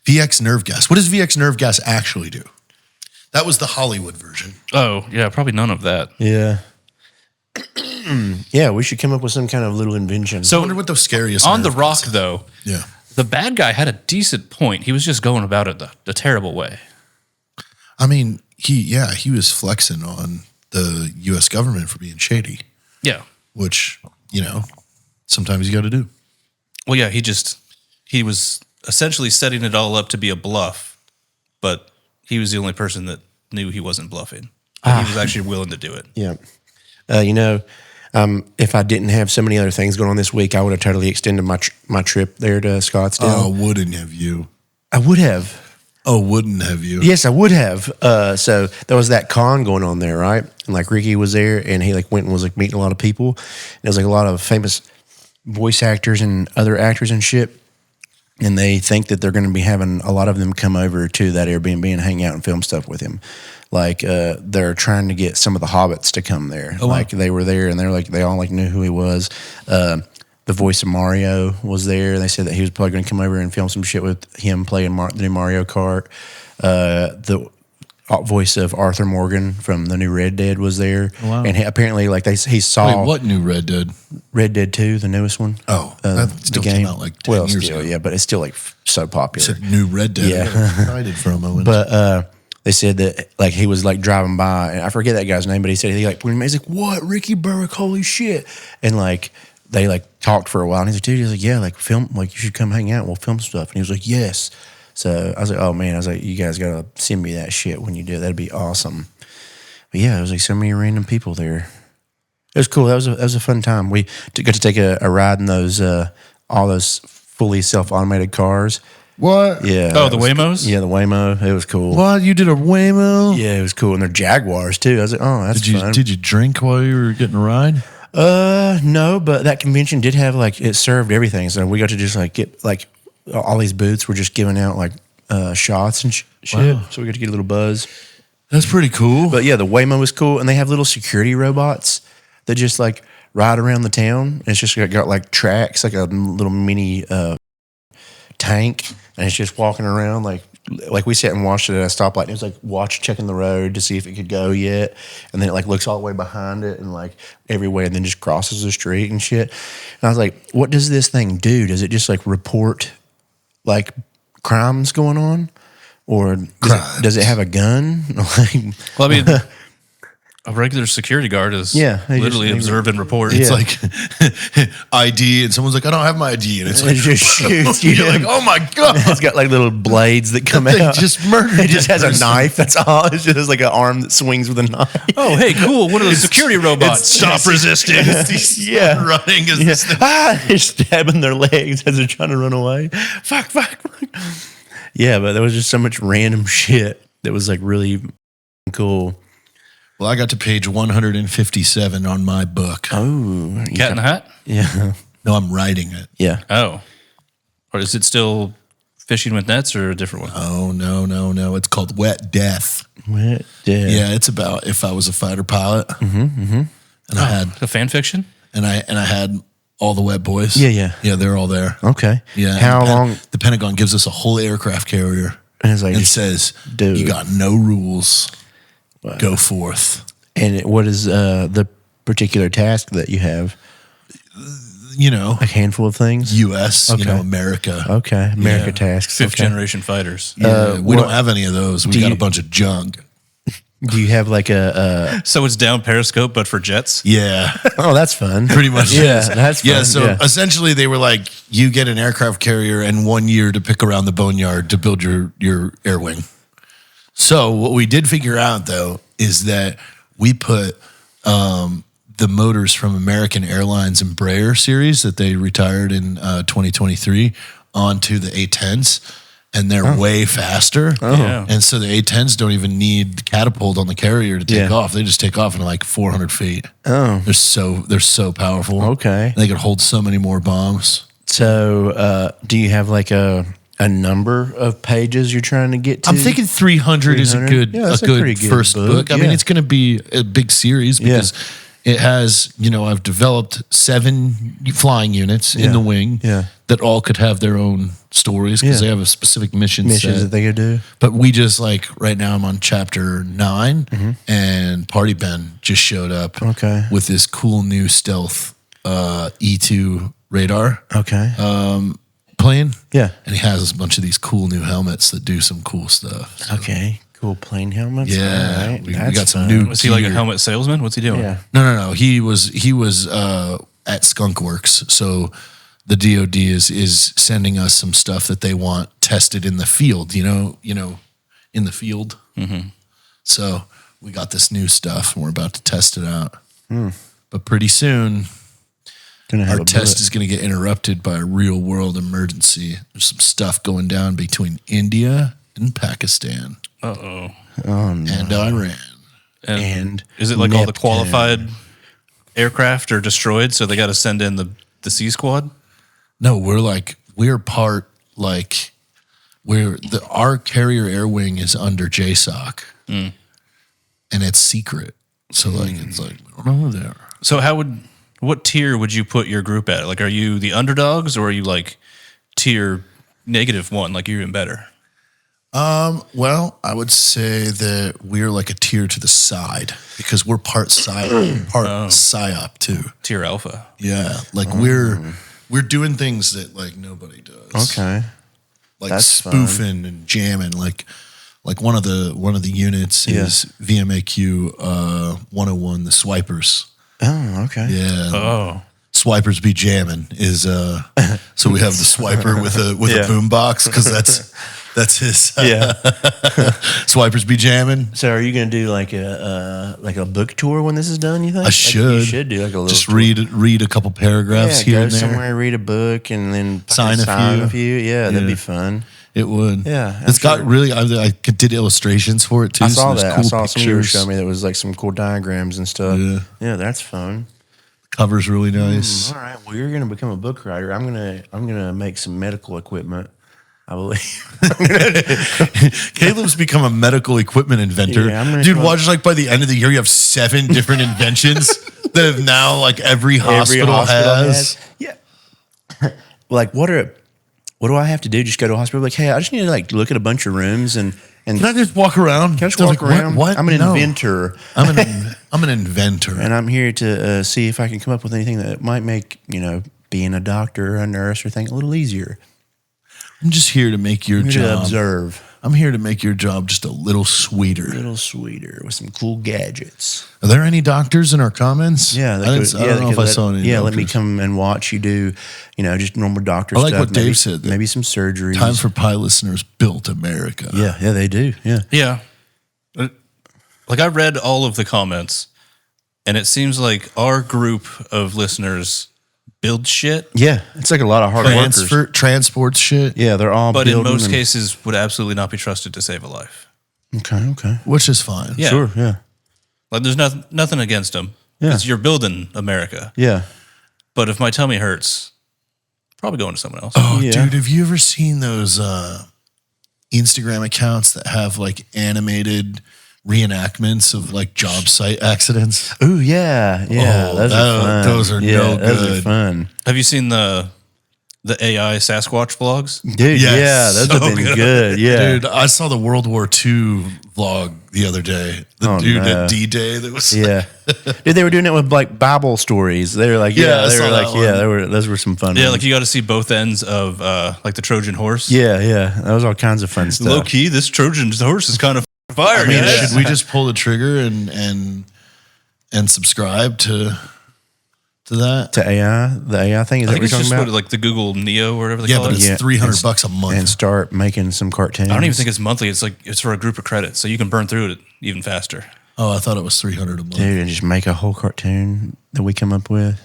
VX nerve gas. What does VX nerve gas actually do? That was the Hollywood version. Oh, yeah, probably none of that. Yeah. Yeah, we should come up with some kind of little invention. I So wonder what those scariest on The nerve Rock, gas are. though, Yeah. the bad guy had a decent point. He was just going about it the terrible way. I mean, he was flexing on the U.S. government for being shady. Yeah. Which, sometimes you got to do. Well, yeah, he was essentially setting it all up to be a bluff, but he was the only person that knew he wasn't bluffing. He was actually willing to do it. Yeah. If I didn't have so many other things going on this week, I would have totally extended my trip there to Scottsdale. Oh, wouldn't have you? I would have. Oh, wouldn't have you? Yes, I would have. So there was that con going on there, right? And like Ricky was there, and he like went and was like meeting a lot of people. And there was like a lot of famous voice actors and other actors and shit. And they think that they're going to be having a lot of them come over to that Airbnb and hang out and film stuff with him. Like they're trying to get some of the hobbits to come there. Oh, wow. Like they were there, and they're like they all like knew who he was. The voice of Mario was there. They said that he was probably going to come over and film some shit with him playing the new Mario Kart. The voice of Arthur Morgan from the new Red Dead was there. Oh, wow. And apparently, like he saw Wait, what new Red Dead? Red Dead 2, the newest one. Oh, that still came out like 10 years ago. Yeah, but it's still like so popular. It's a new Red Dead. Yeah. I got excited for a moment. But they said that like he was like driving by, and I forget that guy's name, but he said he's like, "What, Ricky Burke? Holy shit!" And like they like talked for a while, and he's like, "Dude," he's like, "Yeah, like film, like you should come hang out. We'll film stuff." And he was like, "Yes." So I was like, "Oh man," I was like, "You guys gotta send me that shit when you do it. That'd be awesome." But yeah, it was like so many random people there. It was cool. That was a fun time. We got to take a ride in those all those fully self-automated cars. What? Yeah. Oh, the Waymos? Yeah, the Waymo. It was cool. What? You did a Waymo? Yeah, it was cool. And they're Jaguars too. I was like, oh, that's fun. Did you drink while you were getting a ride? No, but that convention did have like it served everything. So we got to just like get like all these booths were just giving out like shots and shit. Wow. So we got to get a little buzz. That's pretty cool. But yeah, the Waymo was cool, and they have little security robots that just like ride around the town. And it's just got like tracks, like a little mini tank, and it's just walking around like we sat and watched it at a stoplight. And it was like checking the road to see if it could go yet, and then it like looks all the way behind it and like everywhere, and then just crosses the street and shit. And I was like, what does this thing do? Does it just like report like crimes going on, or does it have a gun? Like, Well, I mean, a regular security guard is literally observe and report. It's like ID, and someone's like, I don't have my ID. And it's it like, just shoots you. you're like, oh my God. It's got like little blades that come They out. just murdered It just has a person. knife. That's all. It's just like an arm that swings with a knife. Oh, hey, cool. One of those security robots. Stop resisting. Yeah. Running is Yeah. this thing. They're stabbing their legs as they're trying to run away. Fuck. Yeah, but there was just so much random shit that was like really cool. Well, I got to page 157 on my book. Oh, Cat in the Hat? yeah, No, I'm writing it. yeah. Oh. Or is it still fishing with nets or a different one? Oh, no. It's called Wet Death. What? Yeah, it's about if I was a fighter pilot. And I had A fan fiction? and I had all the wet boys. Yeah. Yeah, they're all there. Okay. Yeah. How and long? The Pentagon gives us a whole aircraft carrier And it's like, and says, dude. you got no rules. Go forth. and what is the particular task that you have? You know, A handful of things. U.S., Okay. America. Okay, America Yeah. tasks. Fifth okay. generation fighters. Yeah, we what- don't have any of those. We do got you- a bunch of junk. Do you have like a? So it's down Periscope, but for jets? Yeah, Oh, that's fun. pretty much. Yeah, is. that's fun. Yeah, so Yeah. essentially they were like, you get an aircraft carrier and 1 year to pick around the boneyard to build your air wing. So what we did figure out though is that we put the motors from American Airlines Embraer series that they retired in 2023 onto the A10s. And they're way faster. Yeah. And so the A10s don't even need the catapult on the carrier to take Yeah. off. They just take off in like 400 feet. Oh, They're so powerful. okay. They could hold so many more bombs. So, do you have like a number of pages you're trying to get to? I'm thinking 300 is a 300? good, Yeah, that's a a good pretty good first book. I mean, yeah. it's going to be a big series because it has, I've developed 7 flying units in Yeah. the wing Yeah. that all could have their own stories because Yeah. they have a specific mission missions set. that they could do. But we just right now I'm on chapter 9 Mm-hmm. and Party Ben just showed up Okay. with this cool new stealth E2 radar Okay. plane. yeah. And he has a bunch of these cool new helmets that do some cool stuff. So Okay. Cool plane helmets. Yeah, All right. we That's got some fun. new. Was he like a gear. helmet salesman? What's he doing? Yeah. No. He was at Skunk Works. So the DoD is sending us some stuff that they want tested in the field. You know, in the field. Mm-hmm. So we got this new stuff, and we're about to test it out. But pretty soon, our test is going to get interrupted by a real world emergency. There's some stuff going down between India and Pakistan. Uh-oh. And Iran. And is it like all the Neptune. qualified aircraft are destroyed, so they got to send in the C squad? No, we're part our carrier air wing is under JSOC, and it's secret. So it's like we don't know who they are. So what tier would you put your group at? Like, are you the underdogs, or are you like tier -1, like you're even better? Well, I would say that we're like a tier to the side because we're part psyop too. Tier alpha. Yeah, like we're doing things that like nobody does. Okay. Like That's spoofing and jamming. Like one of the units is VMAQ 101, the swipers. Oh, okay. Yeah. Oh. Swipers be jamming is so we have the swiper with a boom box because that's his swipers be jamming. So are you going to do like a book tour when this is done, you think? I should. You should do like a little just tour. read a couple paragraphs here go and there. somewhere, read a book, and then Sign a few. Yeah, that'd be fun. It would. Yeah, It's got sure. really. I did illustrations for it too. I saw so there's that. Cool I saw some you were pictures. showing me that was like some cool diagrams and stuff. Yeah, that's fun. Cover's really nice. All right. Well, you're going to become a book writer. I'm gonna make some medical equipment, I believe. Caleb's become a medical equipment inventor. Yeah, I'm gonna Dude, come- watch like by the end of the year, you have 7 different inventions that have now like every hospital has. Yeah. Like what do I have to do? Just go to a hospital? Like, hey, I just need to like look at a bunch of rooms and Can I just walk around? can I just They're walk like, around? What? I'm an No. inventor, I'm an inventor. and I'm here to see if I can come up with anything that might make being a doctor or a nurse or thing a little easier. I'm just here to make your I'm here to job. observe. I'm here to make your job just a little sweeter. A little sweeter with some cool gadgets. Are there any doctors in our comments? Yeah, I don't know if I saw any. Yeah, let me doctors. come and watch you do, just normal doctor I stuff. like what maybe, Dave said, that Maybe some surgeries. Time for Pie listeners built America. Yeah, they do. Yeah. Yeah. Like I read all of the comments, and it seems like our group of listeners build shit, Yeah, it's like a lot of hard workers. Transport shit, Yeah, they're all but in building most and- cases would absolutely not be trusted to save a life. Okay. which is fine. Yeah. Sure, yeah. Like there's nothing against them. Yeah. Because you're building America. Yeah. But if my tummy hurts, probably going to someone else. Oh, Yeah. dude, have you ever seen those Instagram accounts that have like animated reenactments of like job site accidents? Ooh, yeah. Oh, those are fun. those are no Those are good. fun. Have you seen the AI Sasquatch vlogs? Dude, Yes, yeah, those so have been good. good. Yeah. Dude, I saw the World War II vlog the other day. The Oh, dude no. at D-Day that was Yeah. Dude, they were doing it with like Bible stories. They were like, Yeah, I they saw were that like, one. those were some fun Yeah, ones. like you got to see both ends of like the Trojan horse. Yeah. That was all kinds of fun stuff. Low key, this Trojan horse is kind of fire. I mean, guys. should we just pull the trigger and subscribe to that? To AI, the AI thing, is I that think what it's you're just talking what, about? like the Google Neo or whatever they Yeah, call but it. it's Yeah. $300 a month. And start making some cartoons. I don't even think it's monthly. It's like it's for a group of credits, so you can burn through it even faster. Oh, I thought it was $300 a month. Dude, and just make a whole cartoon that we come up with.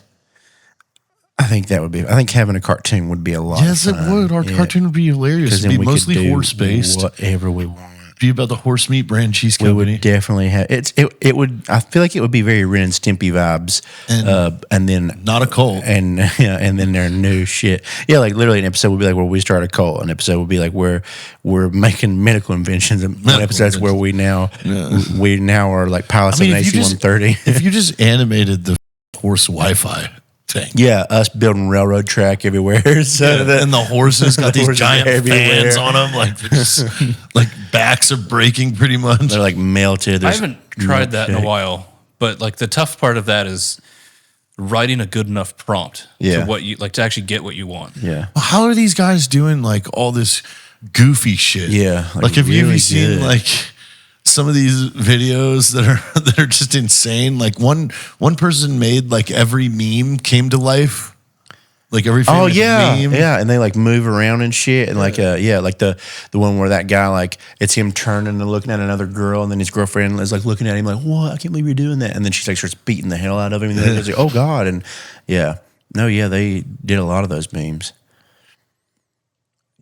I think having a cartoon would be a lot. Yes, of it fun. would. Our Yeah. cartoon would be hilarious. 'Cause It'd then be we could mostly do horse based. whatever we want. Be about the horse meat brand cheese We company. would definitely have it would. I feel like it would be very Ren and Stimpy vibes, and then Not a cult. and and then their new shit. Yeah, like literally an episode would be like where we start a cult. An episode would be like where we're making medical inventions. And one episode's where we now are like pilots of an AC-130. if you just animated the horse Wi-Fi thing. Yeah, us building railroad track everywhere. So that, And the horses got the these horses giant everywhere. fans on them. Like, they're just, like backs are breaking pretty much. they're like melted. I There's haven't tried that in a milkshake. while, but like the tough part of that is writing a good enough prompt Yeah. to what you like to actually get what you want. Yeah. How are these guys doing like all this goofy shit? Yeah, Like, like have you really ever seen good. like some of these videos that are just insane. Like one person made like every meme came to life. Like every famous meme. Yeah, and they like move around and shit, and like the one where that guy like it's him turning and looking at another girl, and then his girlfriend is like looking at him like, "What? I can't believe you're doing that." And then she like starts beating the hell out of him, and then he's like, "Oh God!" And they did a lot of those memes.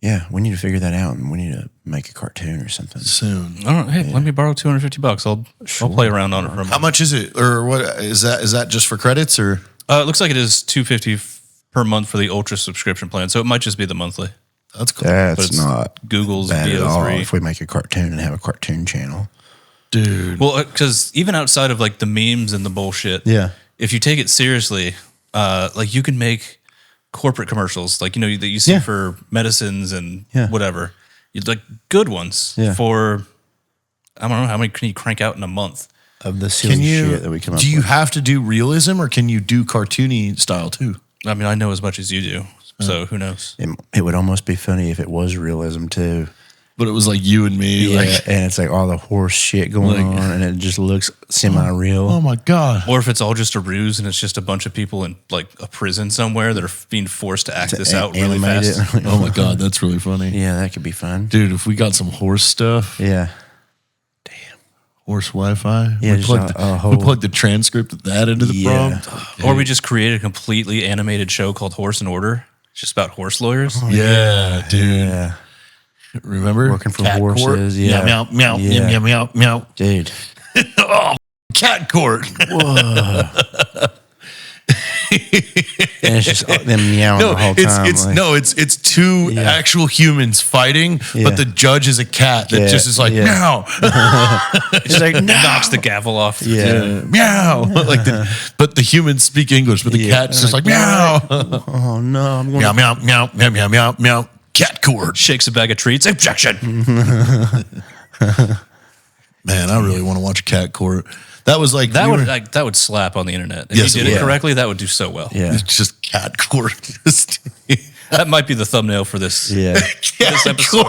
Yeah, we need to figure that out, and we need to make a cartoon or something soon. All right, hey, let me borrow $250. I'll play around on it for a How much is it, or what is that? Is that just for credits, or It looks like it is $250 per month for the Ultra subscription plan, so it might just be the monthly. that's cool, That's not Google's bad at all. VO3. If we make a cartoon and have a cartoon channel, dude? Well, because even outside of like the memes and the bullshit, if you take it seriously, like you can make corporate commercials, like that you see for medicines and whatever. You'd like good ones for I don't know how many can you crank out in a month of the silly shit that we come up with. Do you have to do realism, or can you do cartoony style too? I mean, I know as much as you do, so who knows? It would almost be funny if it was realism too. But it was like you and me, and it's like all the horse shit going on, and it just looks semi-real. Oh my God! Or if it's all just a ruse and it's just a bunch of people in like a prison somewhere that are being forced to act this out really fast. Oh my God, that's really funny. Yeah, that could be fun, dude. If we got some horse stuff, horse Wi-Fi. Yeah, we plug the transcript of that into the prompt. Or we just create a completely animated show called Horse and Order. It's just about horse lawyers. Dude. Yeah. Remember? Working for horses. Court? Yeah. Meow, meow, meow, meow, meow, meow. Dude. Oh, cat court. Whoa. And it's just them meowing the whole time. It's two actual humans fighting, but the judge is a cat that just is like, meow. It's like, knocks the gavel off. Meow. But the humans speak English, but the cat's just like, meow. Oh, no. I'm going meow, meow, meow, meow, meow, meow, meow. Cat court. Shakes a bag of treats. Objection. Man, I really want to watch a cat court. That was like that would slap on the internet. If you did it correctly, that would do so well. Yeah. It's just cat court. That might be the thumbnail for this. Yeah. This episode.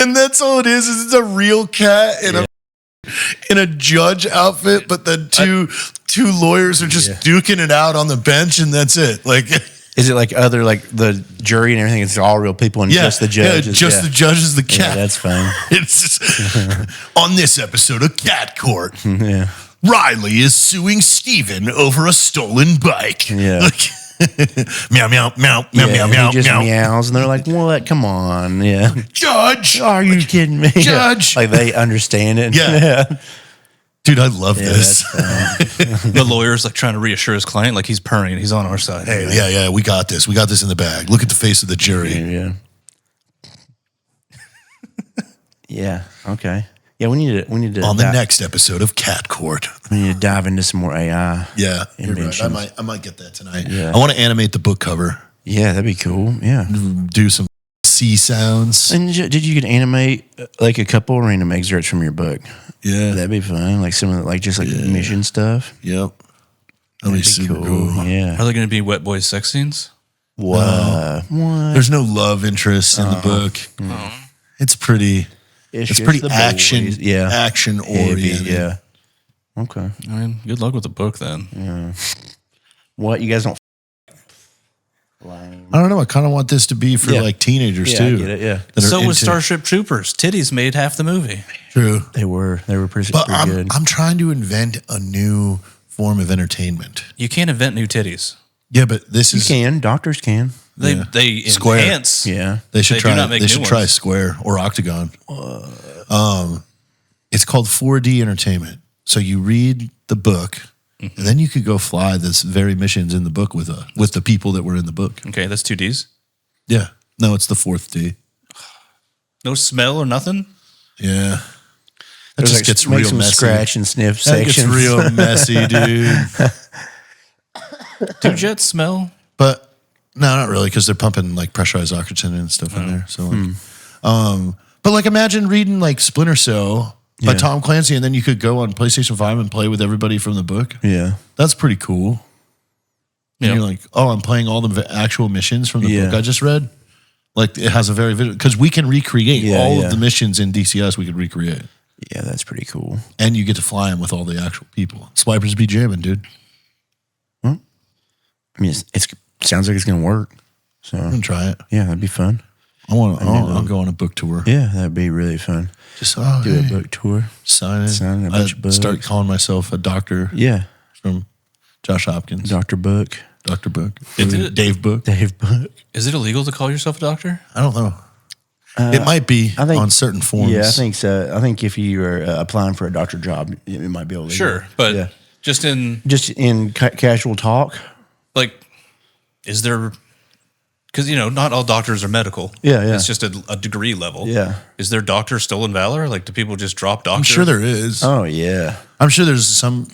And that's all it is it's a real cat in a judge outfit, but then two lawyers are just duking it out on the bench, and that's it. Like, is it like other, like the jury and everything? It's all real people and just the judge. The judge is the cat. Yeah, that's fine. It's just, on this episode of Cat Court. Yeah. Riley is suing Steven over a stolen bike. Yeah. Meow, meow, meow, meow, meow, meow, he just meow. meows, and they're like, "What? Come on, yeah, Judge, are you kidding me, Judge?" Like they understand it. Yeah. Dude, I love this. The lawyer's like trying to reassure his client, like he's purring, he's on our side. Hey, we got this. We got this in the bag. Look at the face of the jury. Yeah. Okay. Yeah, we need to on the next episode of Cat Court. We need to dive into some more AI. Yeah, inventions. Right. I might get that tonight. Yeah. I want to animate the book cover. Yeah, that'd be cool. Yeah, do some sea sounds. And did you could animate like a couple random excerpts from your book? Yeah, that'd be fun. Like some of the, like just like mission stuff. Yep, that'd be super cool. Yeah. Are there going to be wet boy sex scenes? What? There's no love interest in the book. It's pretty. It's pretty action. Action oriented. Yeah. Okay. I mean, good luck with the book then. Yeah. What, you guys don't? I don't know. I kind of want this to be for like teenagers too. I get it. Yeah. So was Starship Troopers. Titties made half the movie. True. They were pretty good. I'm trying to invent a new form of entertainment. You can't invent new titties. Yeah, but this is. You can. Doctors can. They Square. enhance. Yeah. They should try. They should try square or octagon. It's called 4D entertainment. So you read the book, and then you could go fly this very missions in the book with the people that were in the book. Okay, that's 2Ds. Yeah. No, it's the 4th D. No smell or nothing. Yeah. That just gets real messy. Scratch and sniff that sections. gets real messy, dude. Do jets smell? But no, not really, because they're pumping like pressurized oxygen and stuff in there. So, like, but like imagine reading like Splinter Cell by Tom Clancy, and then you could go on PlayStation 5 and play with everybody from the book. Yeah, that's pretty cool. And you're like, oh, I'm playing all the actual missions from the book I just read. Like it has a very because we can recreate all yeah. of the missions in DCS. We could recreate, Yeah, that's pretty cool. and you get to fly them with all the actual people. Swipers be jamming, dude. I mean, it sounds like it's gonna work. So I'm gonna try it. yeah, that'd be fun. I'll go on a book tour. Yeah, that'd be really fun. Just Do a book tour. sign a bunch of books. Start calling myself a doctor. Yeah, From Josh Hopkins, Dr. Book, Dr. Book, Dave Book. Dave Book. Is it illegal to call yourself a doctor? I don't know. It might be I think- on certain forms. Yeah, I think so. I think if you are applying for a doctor job, it might be illegal. Sure, but Yeah. just in Just in casual talk. like, is there? Because not all doctors are medical. Yeah, yeah. It's just a degree level. Yeah. Is there doctor stolen valor? Like, do people just drop doctor? I'm sure there is. Oh yeah. I'm sure there's some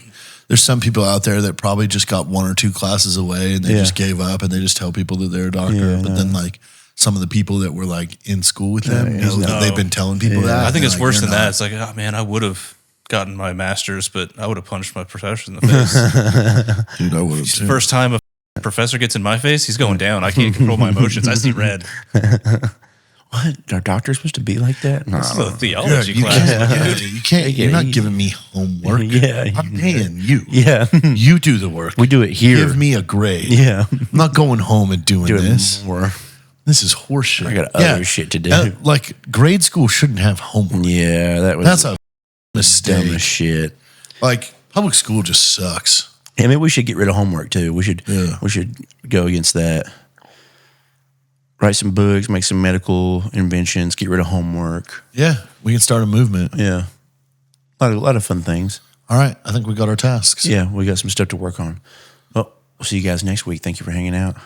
people out there that probably just got 1 or 2 classes away and they Yeah. just gave up and they just tell people that they're a doctor. Yeah, but then like some of the people that were like in school with them know that no. they've been telling people that. I think and it's like, worse you're than that. not. It's like, oh man, I would have gotten my master's, but I would have punched my professor in the face. Dude, I would have too. First time a professor gets in my face, he's going down. I can't control my emotions. I see red. What? Are doctors supposed to be like that? No. This is a Yeah, theology you class. can't, you can't. You're not giving me homework. Yeah, I'm paying you. Yeah. You do the work. We do it here. Give me a grade. Yeah. I'm not going home and doing Do this. it more. This is horseshit. I got other shit to do. Like grade school shouldn't have homework. Yeah, that was That's a dumb mistake. as shit. Like public school just sucks. Yeah, maybe we should get rid of homework too. We should Yeah. go against that. Write some books, make some medical inventions, get rid of homework. Yeah, we can start a movement. Yeah. A lot of fun things. All right, I think we got our tasks. Yeah, we got some stuff to work on. Well, we'll see you guys next week. Thank you for hanging out.